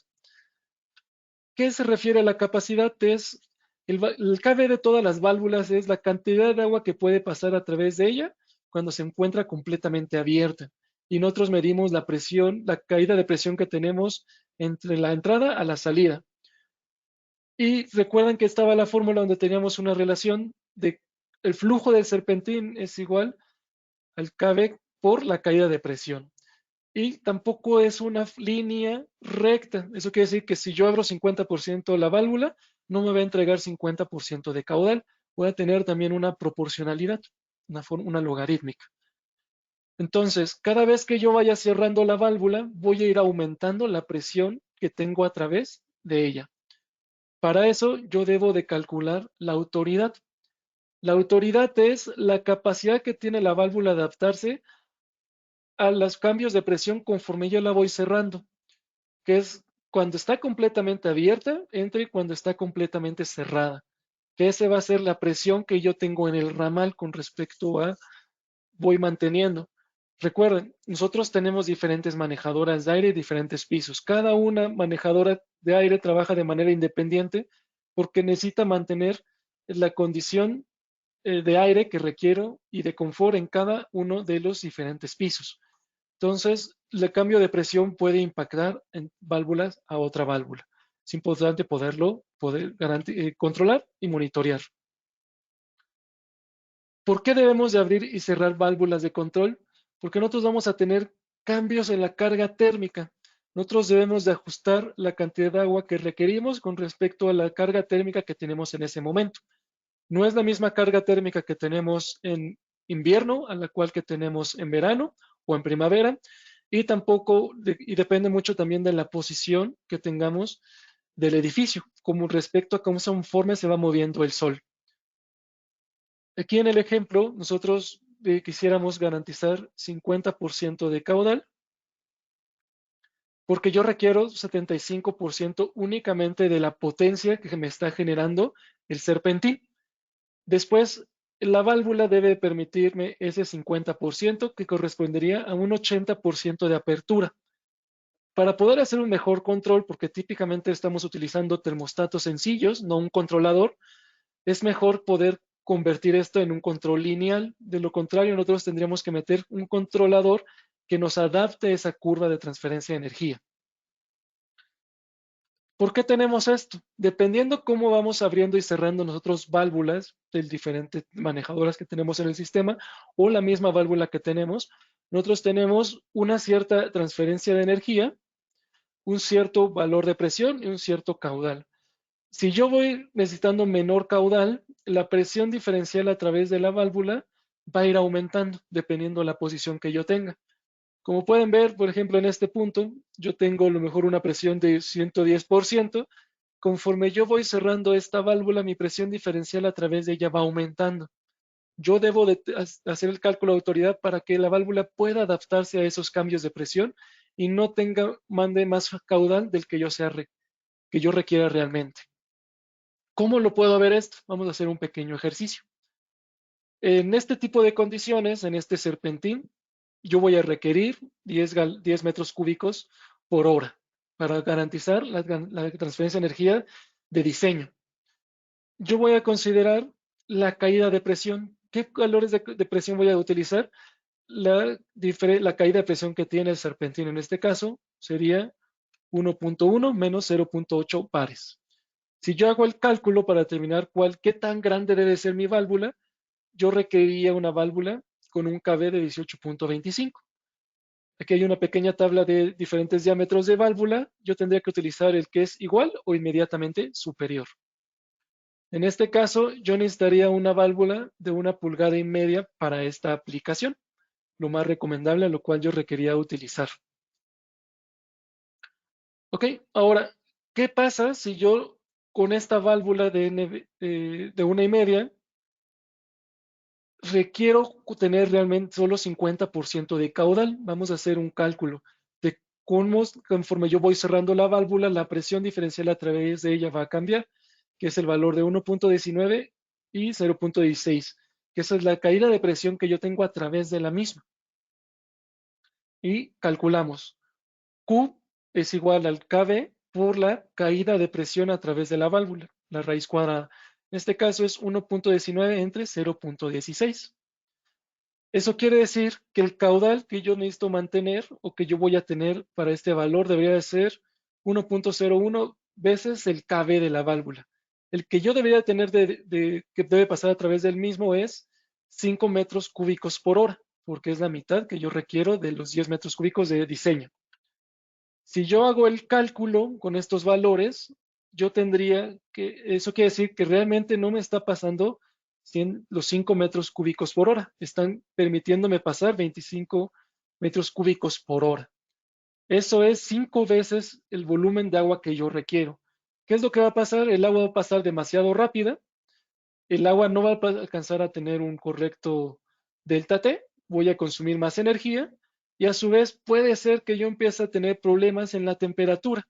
¿Qué se refiere a la capacidad? Es el KB de todas las válvulas es la cantidad de agua que puede pasar a través de ella cuando se encuentra completamente abierta. Y nosotros medimos la presión, la caída de presión que tenemos entre la entrada a la salida. Y recuerdan que estaba la fórmula donde teníamos una relación de el flujo del serpentín es igual al KB por la caída de presión. Y tampoco es una línea recta. Eso quiere decir que si yo abro 50% la válvula, no me va a entregar 50% de caudal. Voy a tener también una proporcionalidad, una logarítmica. Entonces, cada vez que yo vaya cerrando la válvula, voy a ir aumentando la presión que tengo a través de ella. Para eso, yo debo de calcular la autoridad. La autoridad es la capacidad que tiene la válvula de adaptarse a los cambios de presión conforme yo la voy cerrando, que es cuando está completamente abierta, entre cuando está completamente cerrada, que esa va a ser la presión que yo tengo en el ramal con respecto a voy manteniendo. Recuerden, nosotros tenemos diferentes manejadoras de aire y diferentes pisos. Cada una manejadora de aire trabaja de manera independiente porque necesita mantener la condición de aire que requiero y de confort en cada uno de los diferentes pisos. Entonces, el cambio de presión puede impactar en válvulas a otra válvula. Es importante poder controlar y monitorear. ¿Por qué debemos de abrir y cerrar válvulas de control? Porque nosotros vamos a tener cambios en la carga térmica. Nosotros debemos de ajustar la cantidad de agua que requerimos con respecto a la carga térmica que tenemos en ese momento. No es la misma carga térmica que tenemos en invierno a la cual que tenemos en verano o en primavera, y tampoco, y depende mucho también de la posición que tengamos del edificio, como respecto a conforme se va moviendo el sol. Aquí en el ejemplo, nosotros quisiéramos garantizar 50% de caudal, porque yo requiero 75% únicamente de la potencia que me está generando el serpentín. Después, La válvula debe permitirme ese 50% que correspondería a un 80% de apertura. Para poder hacer un mejor control, porque típicamente estamos utilizando termostatos sencillos, no un controlador, es mejor poder convertir esto en un control lineal. De lo contrario, nosotros tendríamos que meter un controlador que nos adapte a esa curva de transferencia de energía. ¿Por qué tenemos esto? Dependiendo cómo vamos abriendo y cerrando nosotros válvulas de diferentes manejadoras que tenemos en el sistema o la misma válvula que tenemos, nosotros tenemos una cierta transferencia de energía, un cierto valor de presión y un cierto caudal. Si yo voy necesitando menor caudal, la presión diferencial a través de la válvula va a ir aumentando dependiendo de la posición que yo tenga. Como pueden ver, por ejemplo, en este punto, yo tengo a lo mejor una presión de 110%. Conforme yo voy cerrando esta válvula, mi presión diferencial a través de ella va aumentando. Yo debo de hacer el cálculo de autoridad para que la válvula pueda adaptarse a esos cambios de presión y no mande más caudal del que que yo requiera realmente. ¿Cómo lo puedo ver esto? Vamos a hacer un pequeño ejercicio. En este tipo de condiciones, en este serpentín, yo voy a requerir 10 metros cúbicos por hora para garantizar la transferencia de energía de diseño. Yo voy a considerar la caída de presión. ¿Qué valores de presión voy a utilizar? La caída de presión que tiene el serpentín en este caso sería 1.1 menos 0.8 bares. Si yo hago el cálculo para determinar qué tan grande debe ser mi válvula, yo requeriría una válvula con un KB de 18.25. Aquí hay una pequeña tabla de diferentes diámetros de válvula. Yo tendría que utilizar el que es igual o inmediatamente superior. En este caso, yo necesitaría una válvula de 1,5 pulgadas para esta aplicación, lo más recomendable, a lo cual yo requería utilizar. Ok, ahora, ¿qué pasa si yo con esta válvula de 1,5 requiero tener realmente solo 50% de caudal? Vamos a hacer un cálculo de cómo, conforme yo voy cerrando la válvula, la presión diferencial a través de ella va a cambiar, que es el valor de 1.19 y 0.16, que esa es la caída de presión que yo tengo a través de la misma. Y calculamos. Q es igual al KB por la caída de presión a través de la válvula, la raíz cuadrada. En este caso es 1.19 entre 0.16. Eso quiere decir que el caudal que yo necesito mantener o que yo voy a tener para este valor debería de ser 1.01 veces el KB de la válvula. El que yo debería tener que debe pasar a través del mismo es 5 metros cúbicos por hora, porque es la mitad que yo requiero de los 10 metros cúbicos de diseño. Si yo hago el cálculo con estos valores, yo tendría eso quiere decir que realmente no me está pasando los 5 metros cúbicos por hora. Están permitiéndome pasar 25 metros cúbicos por hora. Eso es 5 veces el volumen de agua que yo requiero. ¿Qué es lo que va a pasar? El agua va a pasar demasiado rápida. El agua no va a alcanzar a tener un correcto delta T. Voy a consumir más energía y a su vez puede ser que yo empiece a tener problemas en la temperatura.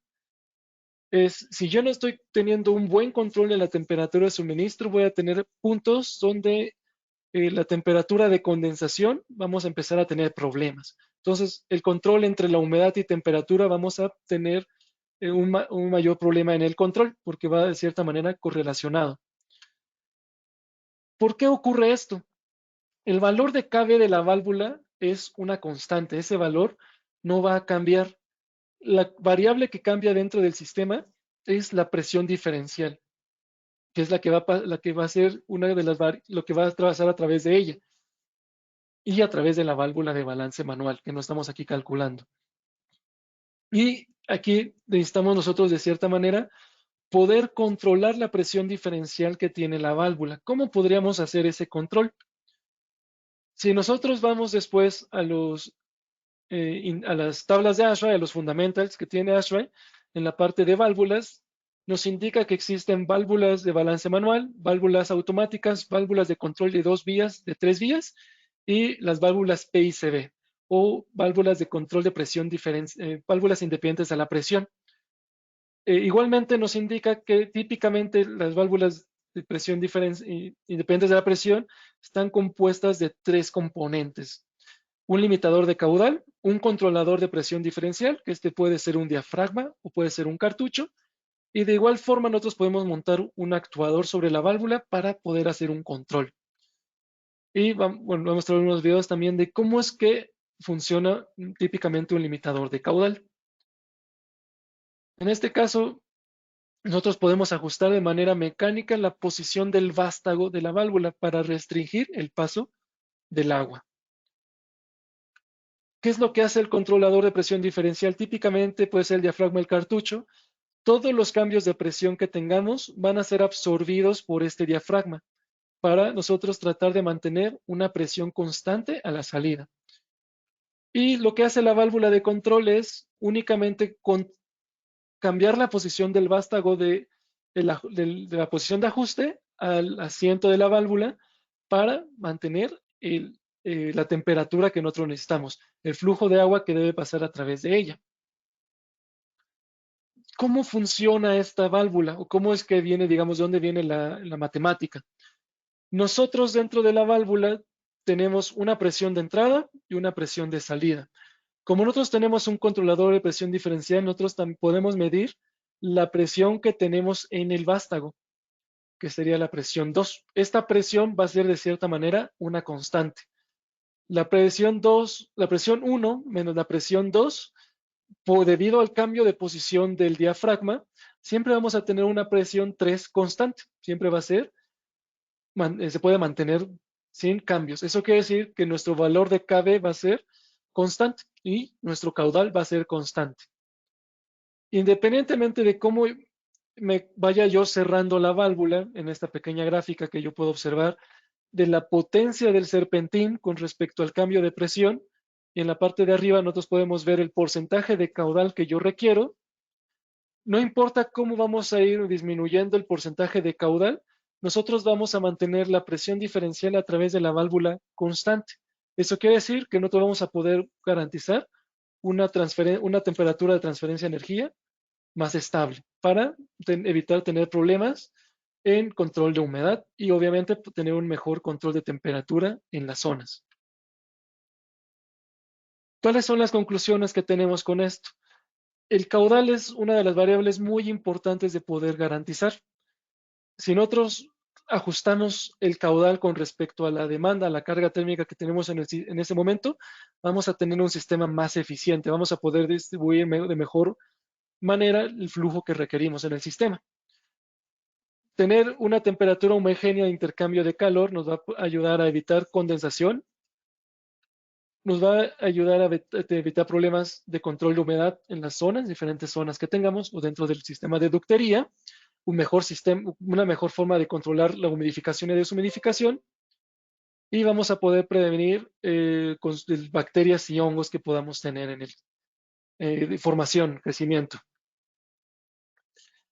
Si yo no estoy teniendo un buen control de la temperatura de suministro, voy a tener puntos donde la temperatura de condensación vamos a empezar a tener problemas. Entonces, el control entre la humedad y temperatura vamos a tener un mayor problema en el control porque va de cierta manera correlacionado. ¿Por qué ocurre esto? El valor de KB de la válvula es una constante. Ese valor no va a cambiar. La variable que cambia dentro del sistema es la presión diferencial, que es la que va a ser una de lo que va a pasar a través de ella y a través de la válvula de balance manual que no estamos aquí calculando. Y aquí necesitamos nosotros de cierta manera poder controlar la presión diferencial que tiene la válvula. ¿Cómo podríamos hacer ese control? Si nosotros vamos después a las tablas de ASHRAE, a los fundamentals que tiene ASHRAE, en la parte de válvulas, nos indica que existen válvulas de balance manual, válvulas automáticas, válvulas de control de 2 vías, de 3 vías, y las válvulas PICV, o válvulas de control de presión válvulas independientes a la presión. Igualmente nos indica que típicamente las válvulas de presión independientes de la presión están compuestas de 3 componentes. Un limitador de caudal, un controlador de presión diferencial, que este puede ser un diafragma o puede ser un cartucho, y de igual forma nosotros podemos montar un actuador sobre la válvula para poder hacer un control. Y vamos a mostrar unos videos también de cómo es que funciona típicamente un limitador de caudal. En este caso, nosotros podemos ajustar de manera mecánica la posición del vástago de la válvula para restringir el paso del agua. ¿Qué es lo que hace el controlador de presión diferencial? Típicamente puede ser el diafragma del cartucho. Todos los cambios de presión que tengamos van a ser absorbidos por este diafragma para nosotros tratar de mantener una presión constante a la salida. Y lo que hace la válvula de control es únicamente cambiar la posición del vástago de la posición de ajuste al asiento de la válvula para mantener la temperatura que nosotros necesitamos, el flujo de agua que debe pasar a través de ella. ¿Cómo funciona esta válvula? ¿O cómo es que viene, digamos, de dónde viene la matemática? Nosotros dentro de la válvula tenemos una presión de entrada y una presión de salida. Como nosotros tenemos un controlador de presión diferencial, nosotros también podemos medir la presión que tenemos en el vástago, que sería la presión 2. Esta presión va a ser de cierta manera una constante. La presión 1 menos la presión 2, debido al cambio de posición del diafragma, siempre vamos a tener una presión 3 constante. Siempre va a ser, se puede mantener sin cambios. Eso quiere decir que nuestro valor de KB va a ser constante y nuestro caudal va a ser constante. Independientemente de cómo me vaya yo cerrando la válvula, en esta pequeña gráfica que yo puedo observar, de la potencia del serpentín con respecto al cambio de presión, y en la parte de arriba nosotros podemos ver el porcentaje de caudal que yo requiero. No importa cómo vamos a ir disminuyendo el porcentaje de caudal, nosotros vamos a mantener la presión diferencial a través de la válvula constante. Eso quiere decir que nosotros vamos a poder garantizar una temperatura de transferencia de energía más estable para evitar tener problemas en control de humedad y obviamente tener un mejor control de temperatura en las zonas. ¿Cuáles son las conclusiones que tenemos con esto? El caudal es una de las variables muy importantes de poder garantizar. Si nosotros ajustamos el caudal con respecto a la demanda, a la carga térmica que tenemos en ese momento, vamos a tener un sistema más eficiente, vamos a poder distribuir de mejor manera el flujo que requerimos en el sistema. Tener una temperatura homogénea de intercambio de calor nos va a ayudar a evitar condensación, nos va a ayudar a evitar problemas de control de humedad en las zonas, diferentes zonas que tengamos o dentro del sistema de ductería, una mejor forma de controlar la humidificación y deshumidificación, y vamos a poder prevenir bacterias y hongos que podamos tener en de formación, crecimiento.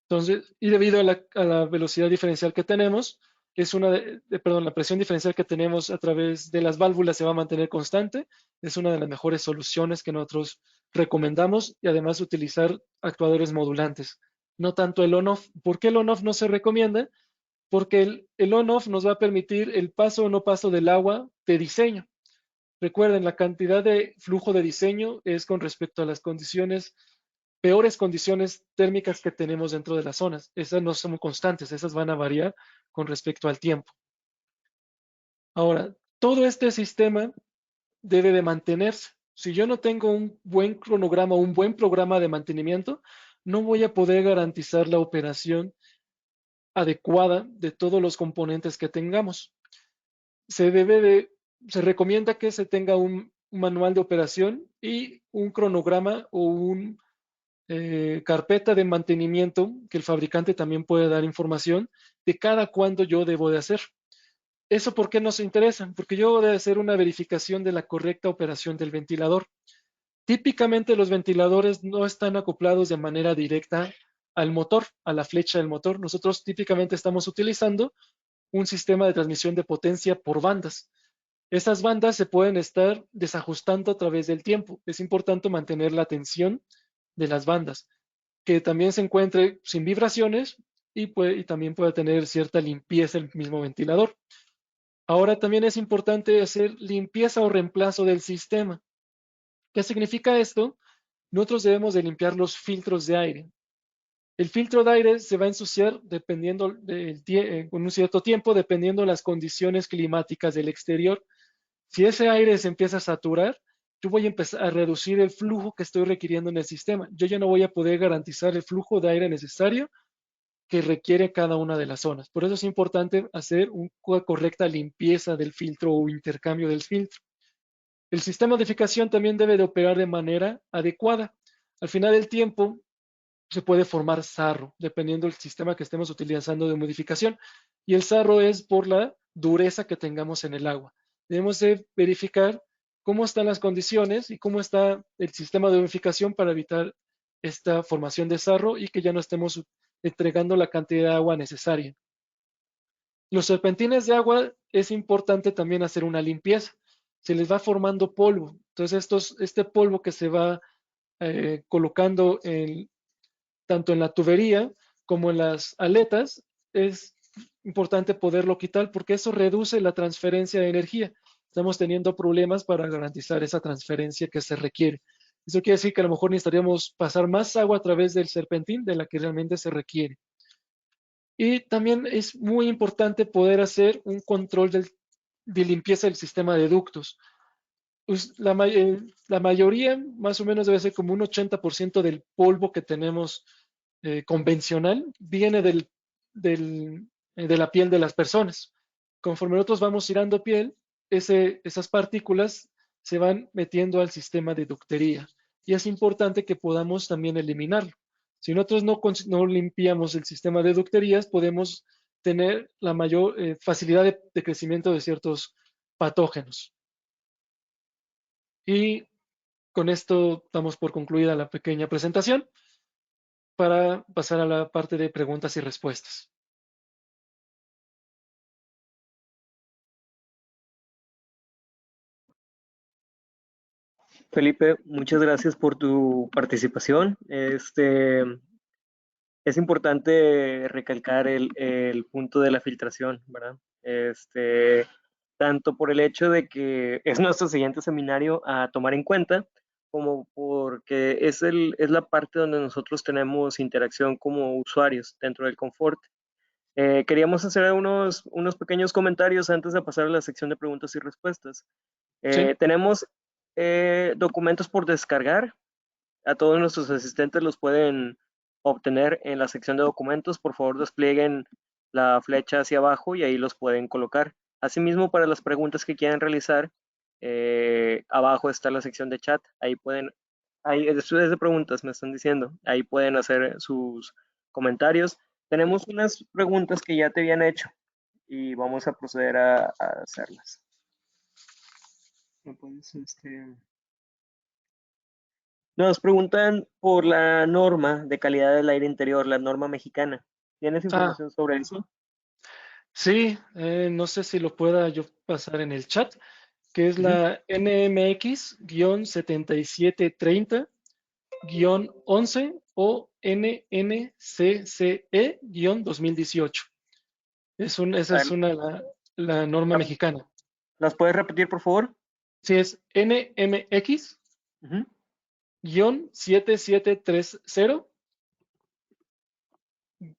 Entonces, y debido a la velocidad diferencial que tenemos, la presión diferencial que tenemos a través de las válvulas se va a mantener constante. Es una de las mejores soluciones que nosotros recomendamos y además utilizar actuadores modulantes. No tanto el on-off. ¿Por qué el on-off no se recomienda? Porque el on-off nos va a permitir el paso o no paso del agua de diseño. Recuerden, la cantidad de flujo de diseño es con respecto a las peores condiciones térmicas que tenemos dentro de las zonas. Esas no son constantes, esas van a variar con respecto al tiempo. Ahora, todo este sistema debe de mantenerse. Si yo no tengo un buen cronograma, un buen programa de mantenimiento, no voy a poder garantizar la operación adecuada de todos los componentes que tengamos. Se recomienda que se tenga un manual de operación y un cronograma o un carpeta de mantenimiento que el fabricante también puede dar información de cada cuándo yo debo de hacer. ¿Eso por qué nos interesa? Porque yo debo de hacer una verificación de la correcta operación del ventilador. Típicamente los ventiladores no están acoplados de manera directa al motor, a la flecha del motor. Nosotros típicamente estamos utilizando un sistema de transmisión de potencia por bandas. Estas bandas se pueden estar desajustando a través del tiempo. Es importante mantener la tensión de las bandas, que también se encuentre sin vibraciones y también pueda tener cierta limpieza el mismo ventilador. Ahora también es importante hacer limpieza o reemplazo del sistema. ¿Qué significa esto? Nosotros debemos de limpiar los filtros de aire. El filtro de aire se va a ensuciar con un cierto tiempo, dependiendo de las condiciones climáticas del exterior. Si ese aire se empieza a saturar, yo voy a empezar a reducir el flujo que estoy requiriendo en el sistema. Yo ya no voy a poder garantizar el flujo de aire necesario que requiere cada una de las zonas. Por eso es importante hacer una correcta limpieza del filtro o intercambio del filtro. El sistema de edificación también debe de operar de manera adecuada. Al final del tiempo, se puede formar sarro, dependiendo del sistema que estemos utilizando de humidificación. Y el sarro es por la dureza que tengamos en el agua. Debemos de verificar cómo están las condiciones y cómo está el sistema de humidificación para evitar esta formación de sarro y que ya no estemos entregando la cantidad de agua necesaria. Los serpentines de agua es importante también hacer una limpieza. Se les va formando polvo. Entonces, este polvo que se va colocando tanto en la tubería como en las aletas, es importante poderlo quitar porque eso reduce la transferencia de energía. Estamos teniendo problemas para garantizar esa transferencia que se requiere. Eso quiere decir que a lo mejor necesitaríamos pasar más agua a través del serpentín de la que realmente se requiere. Y también es muy importante poder hacer un control de limpieza del sistema de ductos. Pues la mayoría, más o menos, debe ser como un 80% del polvo que tenemos convencional, viene de la piel de las personas. Conforme nosotros vamos tirando piel, esas partículas se van metiendo al sistema de ductería y es importante que podamos también eliminarlo. Si nosotros no limpiamos el sistema de ducterías, podemos tener la mayor facilidad de crecimiento de ciertos patógenos. Y con esto damos por concluida la pequeña presentación para pasar a la parte de preguntas y respuestas. Felipe, muchas gracias por tu participación. Es importante recalcar el punto de la filtración, ¿verdad? Tanto por el hecho de que es nuestro siguiente seminario a tomar en cuenta, como porque es la parte donde nosotros tenemos interacción como usuarios dentro del confort. Queríamos hacer unos pequeños comentarios antes de pasar a la sección de preguntas y respuestas. Sí, Tenemos documentos por descargar. A todos nuestros asistentes los pueden obtener en la sección de documentos. Por favor, desplieguen la flecha hacia abajo y ahí los pueden colocar. Asimismo, para las preguntas que quieran realizar, abajo está la sección de chat. Ahí pueden, ahí es de preguntas, me están diciendo. Ahí pueden hacer sus comentarios. Tenemos unas preguntas que ya te habían hecho y vamos a proceder a hacerlas. ¿Me puedes, Nos preguntan por la norma de calidad del aire interior, la norma mexicana. ¿Tienes ah, información sobre eso? sí, no sé si lo pueda yo pasar en el chat, que es Ujú. la NMX-7730-11 o NNCCE-2018. Esa A es ver, la norma ¿la- mexicana. ¿las puedes repetir, por favor? Sí, es NMX-7730 Ujú.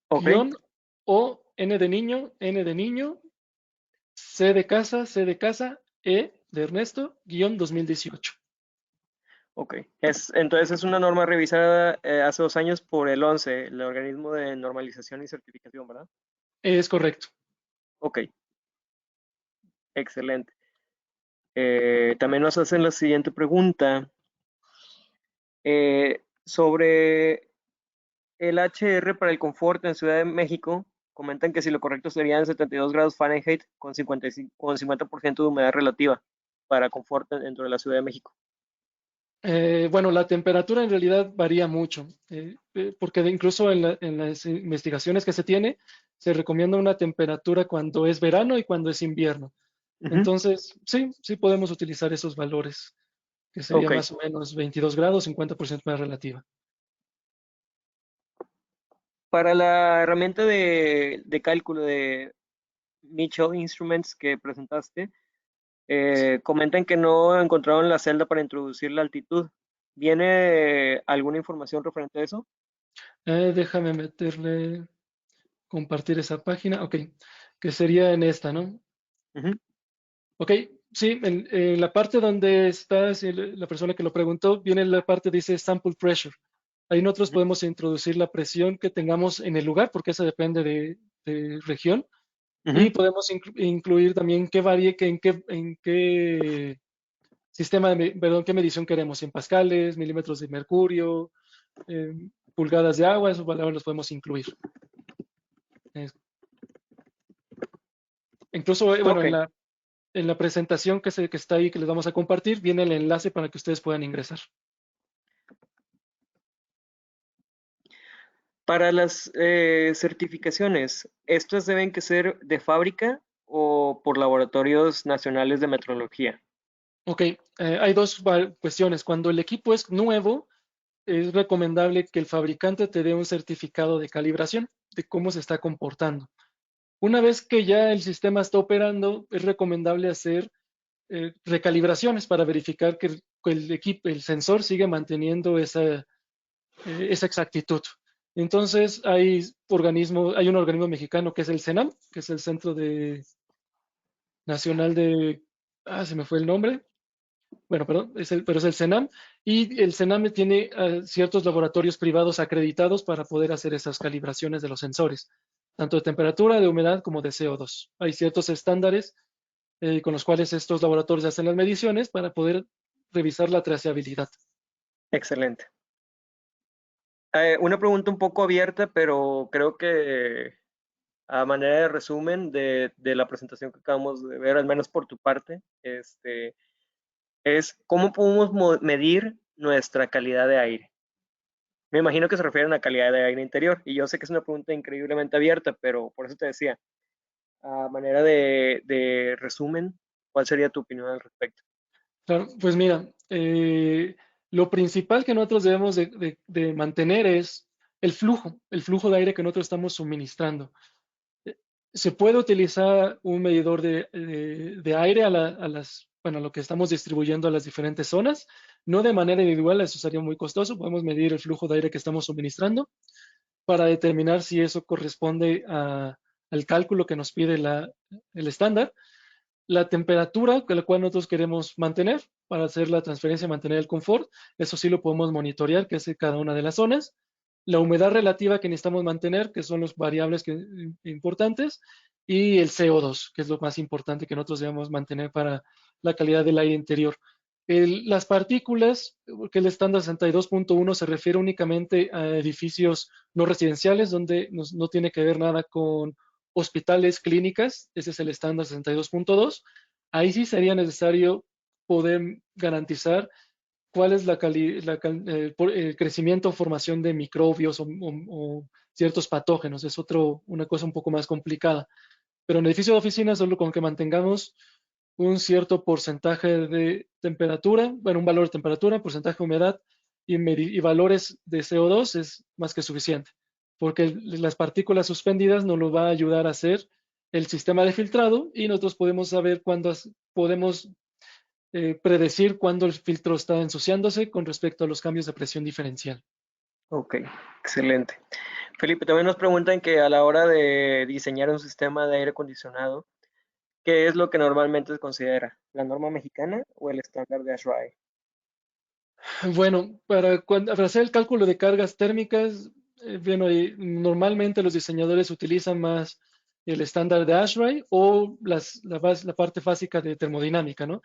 Ok, O N de niño, C de casa, E de Ernesto, guión 2018. ok. Entonces es una norma revisada hace 2 años por el ONCE, el Organismo de Normalización y Certificación, ¿verdad? Es correcto. Ok, excelente. También nos hacen la siguiente pregunta sobre el HR para el confort en Ciudad de México. Comentan que si lo correcto serían 72 grados Fahrenheit con 50% de humedad relativa para confort dentro de la Ciudad de México. Bueno, la temperatura en realidad varía mucho, porque incluso en las investigaciones que se tiene, se recomienda una temperatura cuando es verano y cuando es invierno. Ujú. Entonces, sí, sí podemos utilizar esos valores, que sería Ok, más o menos 22 grados, 50% más relativa. Para la herramienta de cálculo de Mitchell Instruments que presentaste, comentan que no encontraron la celda para introducir la altitud. ¿Viene alguna información referente a eso? Déjame meterle, compartir esa página. Ok, que sería en esta, ¿no? Ujú, Ok, sí, en la parte donde está sí, la persona que lo preguntó, viene la parte dice sample pressure. Ahí nosotros ujú, podemos introducir la presión que tengamos en el lugar, porque eso depende de región, y ujú. podemos incluir también qué varíe, en qué sistema, perdón, qué medición queremos, si en pascales, milímetros de mercurio, pulgadas de agua, esos valores los podemos incluir. Eh, Incluso, bueno, Ok. en la presentación que está ahí, que les vamos a compartir, viene el enlace para que ustedes puedan ingresar. Para las certificaciones, ¿estas deben que ser de fábrica o por laboratorios nacionales de metrología? Ok, hay dos cuestiones. Cuando el equipo es nuevo, es recomendable que el fabricante te dé un certificado de calibración de cómo se está comportando. Una vez que ya el sistema está operando, es recomendable hacer recalibraciones para verificar que el equipo, el sensor sigue manteniendo esa exactitud. Entonces, hay un organismo mexicano que es el CENAM, que es el Centro Nacional se me fue el nombre. Bueno, perdón, pero es el CENAM, y el CENAM tiene ciertos laboratorios privados acreditados para poder hacer esas calibraciones de los sensores, tanto de temperatura, de humedad como de CO2. Hay ciertos estándares con los cuales estos laboratorios hacen las mediciones para poder revisar la trazabilidad. Excelente. Una pregunta un poco abierta, pero creo que a manera de resumen de la presentación que acabamos de ver, al menos por tu parte, es cómo podemos medir nuestra calidad de aire. Me imagino que se refieren a calidad de aire interior, y yo sé que es una pregunta increíblemente abierta, pero por eso te decía, a manera de resumen, ¿cuál sería tu opinión al respecto? Claro, pues mira, lo principal que nosotros debemos de mantener es el flujo de aire que nosotros estamos suministrando. Eh, Se puede utilizar un medidor de aire bueno, a lo que estamos distribuyendo a las diferentes zonas, no de manera individual, eso sería muy costoso. Podemos medir el flujo de aire que estamos suministrando para determinar si eso corresponde al cálculo que nos pide el estándar. La temperatura con la cual nosotros queremos mantener para hacer la transferencia y mantener el confort, eso sí lo podemos monitorear, que es en cada una de las zonas. La humedad relativa que necesitamos mantener, que son los variables importantes, y el CO2, que es lo más importante que nosotros debemos mantener para la calidad del aire interior. Las partículas, que el estándar 62.1 se refiere únicamente a edificios no residenciales, donde no tiene que ver nada con hospitales, clínicas, ese es el estándar 62.2. Ahí sí sería necesario poder garantizar cuál es el crecimiento o formación de microbios o ciertos patógenos. Es una cosa un poco más complicada. Pero en edificio de oficina, solo con que mantengamos un cierto porcentaje de temperatura, bueno, un valor de temperatura, porcentaje de humedad y valores de CO2 es más que suficiente, porque las partículas suspendidas nos lo va a ayudar a hacer el sistema de filtrado y nosotros podemos saber podemos predecir cuándo el filtro está ensuciándose con respecto a los cambios de presión diferencial. Ok, excelente. Felipe, también nos preguntan que a la hora de diseñar un sistema de aire acondicionado, ¿qué es lo que normalmente se considera? ¿La norma mexicana o el estándar de ASHRAE? Bueno, para hacer el cálculo de cargas térmicas, bueno, normalmente los diseñadores utilizan más el estándar de ASHRAE o la parte básica de termodinámica, ¿no?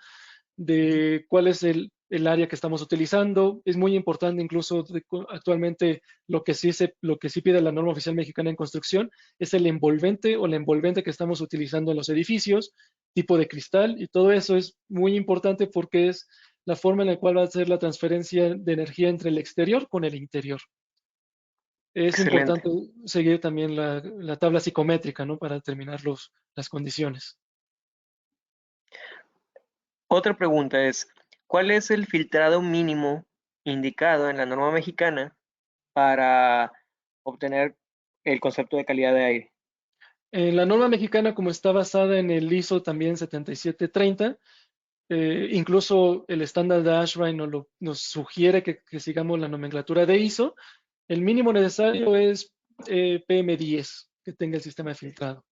Ujú. De cuál es el área que estamos utilizando. Es muy importante incluso actualmente lo que sí pide la norma oficial mexicana en construcción es el envolvente o la envolvente que estamos utilizando en los edificios, tipo de cristal, y todo eso es muy importante porque es la forma en la cual va a ser la transferencia de energía entre el exterior con el interior. Es Excelente. importante seguir también la tabla psicométrica, ¿no? Para determinar las condiciones. Otra pregunta es, ¿cuál es el filtrado mínimo indicado en la norma mexicana para obtener el concepto de calidad de aire? La norma mexicana, como está basada en el ISO también 7730, incluso el estándar de ASHRAE nos sugiere que sigamos la nomenclatura de ISO. El mínimo necesario es PM10, que tenga el sistema de filtrado.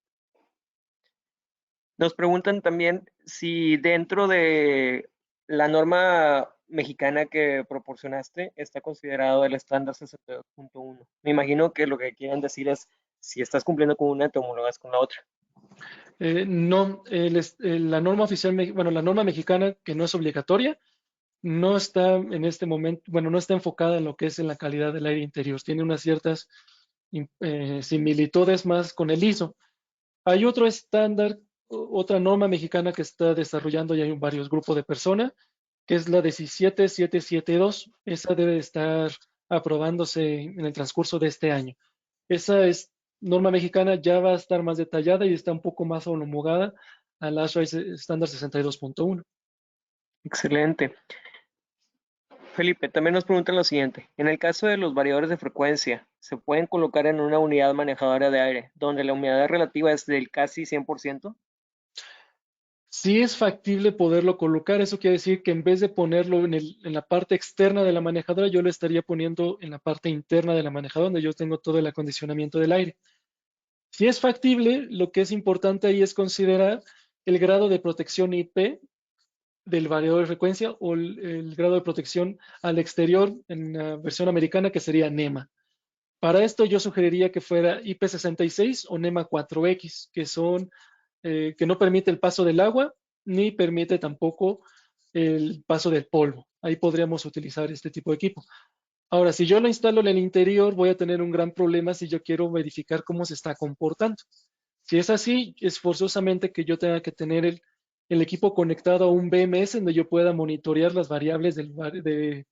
Nos preguntan también si dentro de la norma mexicana que proporcionaste está considerado el estándar 62.1. Me imagino que lo que quieren decir es si estás cumpliendo con una, te homologas con la otra. No, la norma oficial, bueno, la norma mexicana, que no es obligatoria, no está en este momento, bueno, no está enfocada en lo que es en la calidad del aire interior. Tiene unas ciertas similitudes más con el ISO. Hay otro estándar, otra norma mexicana que está desarrollando y hay varios grupos de personas, que es la 17772. Esa debe estar aprobándose en el transcurso de este año. Esa es norma mexicana, ya va a estar más detallada y está un poco más homologada al ASHRAE estándar 62.1. Excelente. Felipe, también nos preguntan lo siguiente. En el caso de los variadores de frecuencia, ¿se pueden colocar en una unidad manejadora de aire donde la humedad relativa es del casi 100%? Si es factible poderlo colocar, eso quiere decir que en vez de ponerlo en la parte externa de la manejadora, yo lo estaría poniendo en la parte interna de la manejadora, donde yo tengo todo el acondicionamiento del aire. Si es factible, lo que es importante ahí es considerar el grado de protección IP del variador de frecuencia o el grado de protección al exterior en la versión americana, que sería NEMA. Para esto yo sugeriría que fuera IP66 o NEMA 4X, que no permite el paso del agua ni permite tampoco el paso del polvo. Ahí podríamos utilizar este tipo de equipo. Ahora, si yo lo instalo en el interior, voy a tener un gran problema si yo quiero verificar cómo se está comportando. Si es así, es forzosamente que yo tenga que tener el equipo conectado a un BMS donde yo pueda monitorear las variables de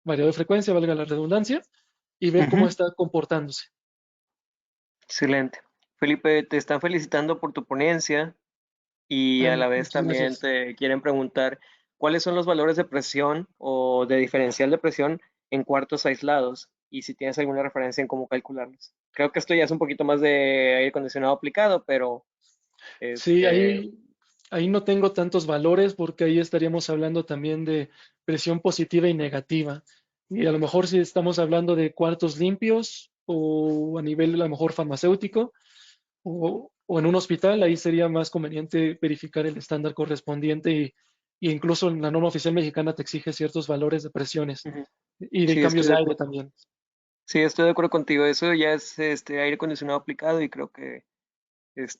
variable de frecuencia, valga la redundancia, y ver cómo Ujú. está comportándose. Excelente. Felipe, te están felicitando por tu ponencia y a la vez Muchas también gracias. te quieren preguntar cuáles son los valores de presión o de diferencial de presión en cuartos aislados y si tienes alguna referencia en cómo calcularlos. Creo que esto ya es un poquito más de aire acondicionado aplicado, pero Sí, este, ahí no tengo tantos valores porque ahí estaríamos hablando también de presión positiva y negativa. Y a lo mejor si estamos hablando de cuartos limpios o a nivel a lo mejor farmacéutico o en un hospital, ahí sería más conveniente verificar el estándar correspondiente y incluso en la norma oficial mexicana te exige ciertos valores de presiones ujú. y de Sí, cambios de aire también. sí, estoy de acuerdo contigo. Eso ya es aire acondicionado aplicado y creo que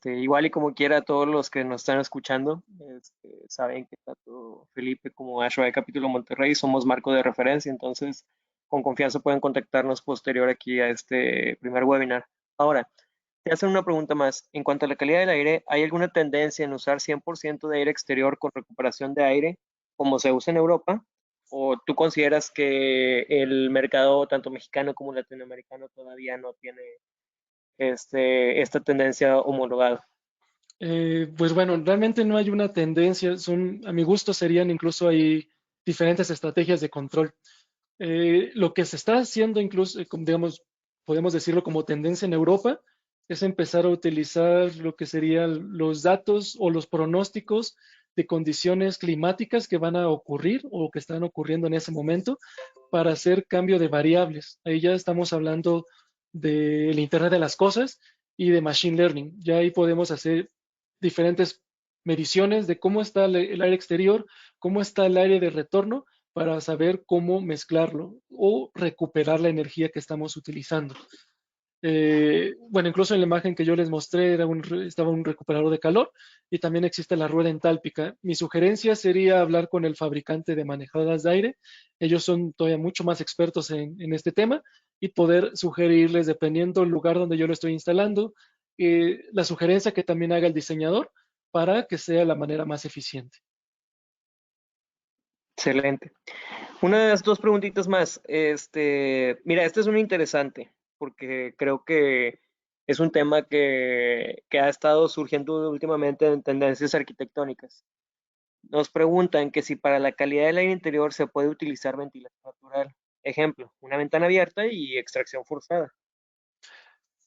igual y como quiera, todos los que nos están escuchando saben que tanto Felipe como Ashra de Capítulo Monterrey somos marco de referencia, entonces con confianza pueden contactarnos posterior aquí a este primer webinar. Ahora, te hacen una pregunta más. En cuanto a la calidad del aire, ¿hay alguna tendencia en usar 100% de aire exterior con recuperación de aire como se usa en Europa? ¿O tú consideras que el mercado tanto mexicano como latinoamericano todavía no tiene esta tendencia homologada? Pues bueno, realmente no hay una tendencia, a mi gusto serían incluso hay diferentes estrategias de control. Lo que se está haciendo incluso, digamos, podemos decirlo como tendencia en Europa, es empezar a utilizar lo que serían los datos o los pronósticos de condiciones climáticas que van a ocurrir o que están ocurriendo en ese momento para hacer cambio de variables. Ahí ya estamos hablando del Internet de las Cosas y de Machine Learning. Ya ahí podemos hacer diferentes mediciones de cómo está el aire exterior, cómo está el aire de retorno para saber cómo mezclarlo o recuperar la energía que estamos utilizando. Bueno, incluso en la imagen que yo les mostré estaba un recuperador de calor y también existe la rueda entálpica. Mi sugerencia sería hablar con el fabricante de manejadoras de aire. Ellos son todavía mucho más expertos en este tema y poder sugerirles, dependiendo del lugar donde yo lo estoy instalando, la sugerencia que también haga el diseñador para que sea la manera más eficiente. Excelente. Una de las dos preguntitas más. Mira, este es un interesante, porque creo que es un tema que ha estado surgiendo últimamente en tendencias arquitectónicas. Nos preguntan que si para la calidad del aire interior se puede utilizar ventilación natural. Ejemplo, una ventana abierta y extracción forzada.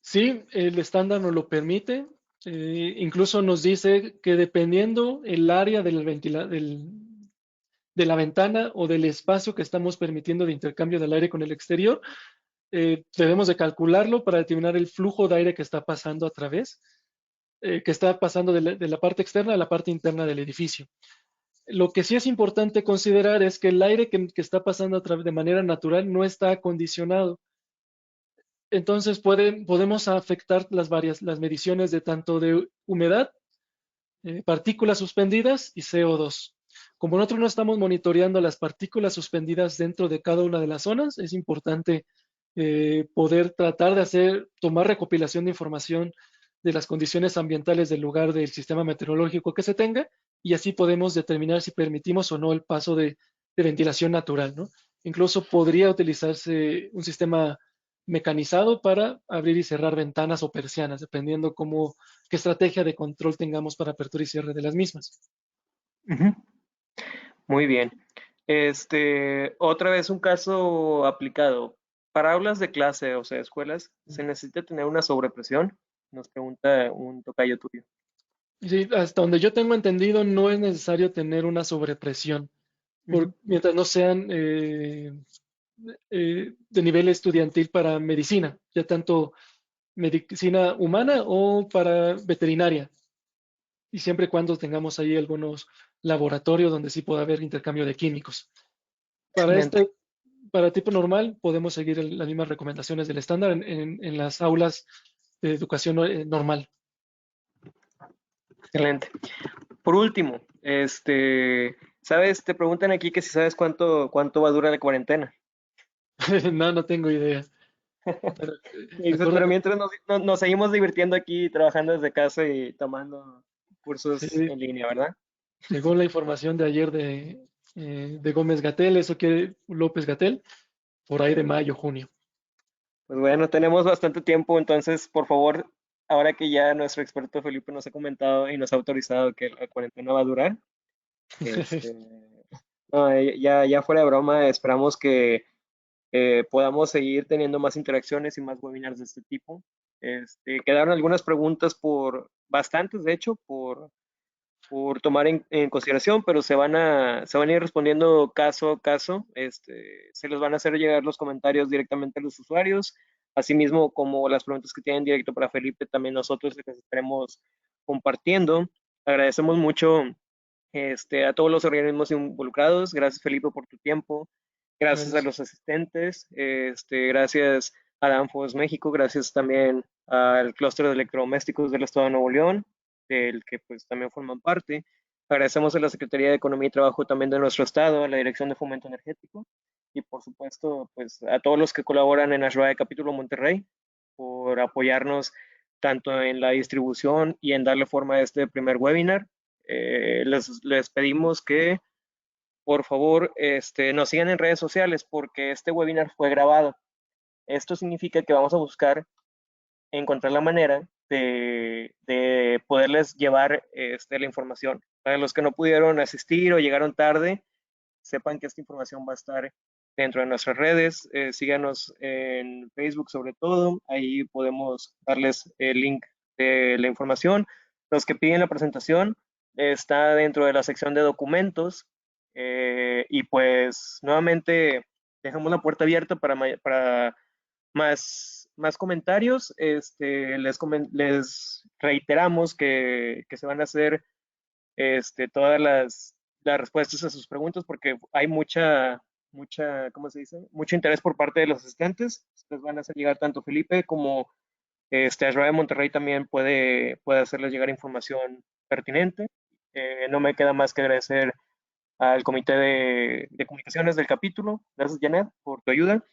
Sí, el estándar nos lo permite. Incluso nos dice que dependiendo el área de la ventana o del espacio que estamos permitiendo de intercambio del aire con el exterior, debemos de calcularlo para determinar el flujo de aire que está pasando a través, que está pasando de la parte externa a la parte interna del edificio. Lo que sí es importante considerar es que el aire que está pasando a través de manera natural no está acondicionado. Entonces podemos afectar las mediciones de tanto de humedad, partículas suspendidas y CO2. Como nosotros no estamos monitoreando las partículas suspendidas dentro de cada una de las zonas, es importante poder tratar de tomar recopilación de información de las condiciones ambientales del lugar del sistema meteorológico que se tenga y así podemos determinar si permitimos o no el paso de ventilación natural, ¿no? Incluso podría utilizarse un sistema mecanizado para abrir y cerrar ventanas o persianas, dependiendo qué estrategia de control tengamos para apertura y cierre de las mismas. Ujú. Muy bien. Otra vez un caso aplicado. Para aulas de clase, o sea, escuelas, ¿se necesita tener una sobrepresión? Nos pregunta un tocayo tuyo. Sí, hasta donde yo tengo entendido, no es necesario tener una sobrepresión, Ujú. mientras no sean de nivel estudiantil para medicina, ya tanto medicina humana o para veterinaria, y siempre y cuando tengamos ahí algunos laboratorios donde sí pueda haber intercambio de químicos. Para Excelente, este, para tipo normal, podemos seguir las mismas recomendaciones del estándar en las aulas de educación normal. excelente. Por último, ¿sabes? Te preguntan aquí que si sabes cuánto va a durar la cuarentena. No, no tengo idea. Pero, Y dices, pero acuérdate, mientras nos seguimos divirtiendo aquí, trabajando desde casa y tomando cursos sí, en línea, ¿verdad? según la información de ayer de Gómez Gatel, eso quiere López Gatel, por ahí de mayo, junio. Pues bueno, tenemos bastante tiempo, entonces, por favor, ahora que ya nuestro experto Felipe nos ha comentado y nos ha autorizado que la cuarentena va a durar, este, no, ya fuera de broma, esperamos que podamos seguir teniendo más interacciones y más webinars de este tipo. Quedaron algunas preguntas bastantes, de hecho, por tomar en consideración, pero se van a ir respondiendo caso a caso. Se les van a hacer llegar los comentarios directamente a los usuarios, asimismo como las preguntas que tienen directo para Felipe, también nosotros les estaremos compartiendo. Agradecemos mucho a todos los organismos involucrados. Gracias, Felipe, por tu tiempo. Gracias a Gracias. los asistentes. Gracias a Danfoss México. Gracias también al clúster de electrodomésticos del Estado de Nuevo León, del que pues también forman parte. Agradecemos a la Secretaría de Economía y Trabajo también de nuestro estado, a la Dirección de Fomento Energético y por supuesto pues a todos los que colaboran en Ashrae Capítulo Monterrey por apoyarnos tanto en la distribución y en darle forma a este primer webinar. Les pedimos que por favor nos sigan en redes sociales porque este webinar fue grabado. Esto significa que vamos a buscar encontrar la manera de poderles llevar la información. Para los que no pudieron asistir o llegaron tarde, sepan que esta información va a estar dentro de nuestras redes. Síganos en Facebook sobre todo, ahí podemos darles el link de la información. Los que piden la presentación está dentro de la sección de documentos y pues nuevamente dejamos la puerta abierta para más comentarios. Les reiteramos que se van a hacer todas las respuestas a sus preguntas porque hay ¿cómo se dice? Mucho interés por parte de los asistentes. Les van a hacer llegar tanto Felipe como Ashrae de Monterrey también puede hacerles llegar información pertinente. No me queda más que agradecer al comité de comunicaciones del capítulo. Gracias, Janet, por tu ayuda.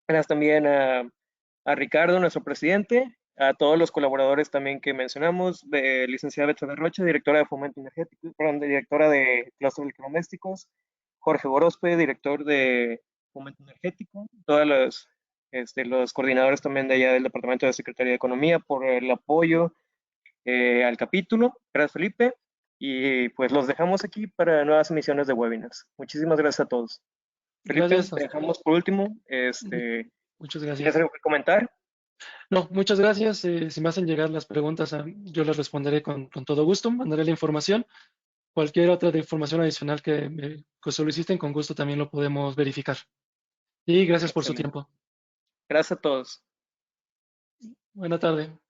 Gracias también a Ricardo, nuestro presidente, a todos los colaboradores también que mencionamos, licenciada Betsabe Rocha, directora de Fomento Energético, perdón, directora de Cluster Electrodomésticos, Jorge Gorospe, director de Fomento Energético, todos los coordinadores también de allá del Departamento de Secretaría de Economía por el apoyo al capítulo. Gracias, Felipe. Y pues los dejamos aquí para nuevas emisiones de webinars. Muchísimas gracias a todos. Felipe, Gracias. te dejamos por último. Muchas ¿Tienes gracias. algo que comentar? No, muchas gracias. Si me hacen llegar las preguntas, yo les responderé con todo gusto. Mandaré la información. Cualquier otra de información adicional que soliciten, con gusto también lo podemos verificar. Y gracias por su Excelente. tiempo. Gracias a todos. Buena tarde.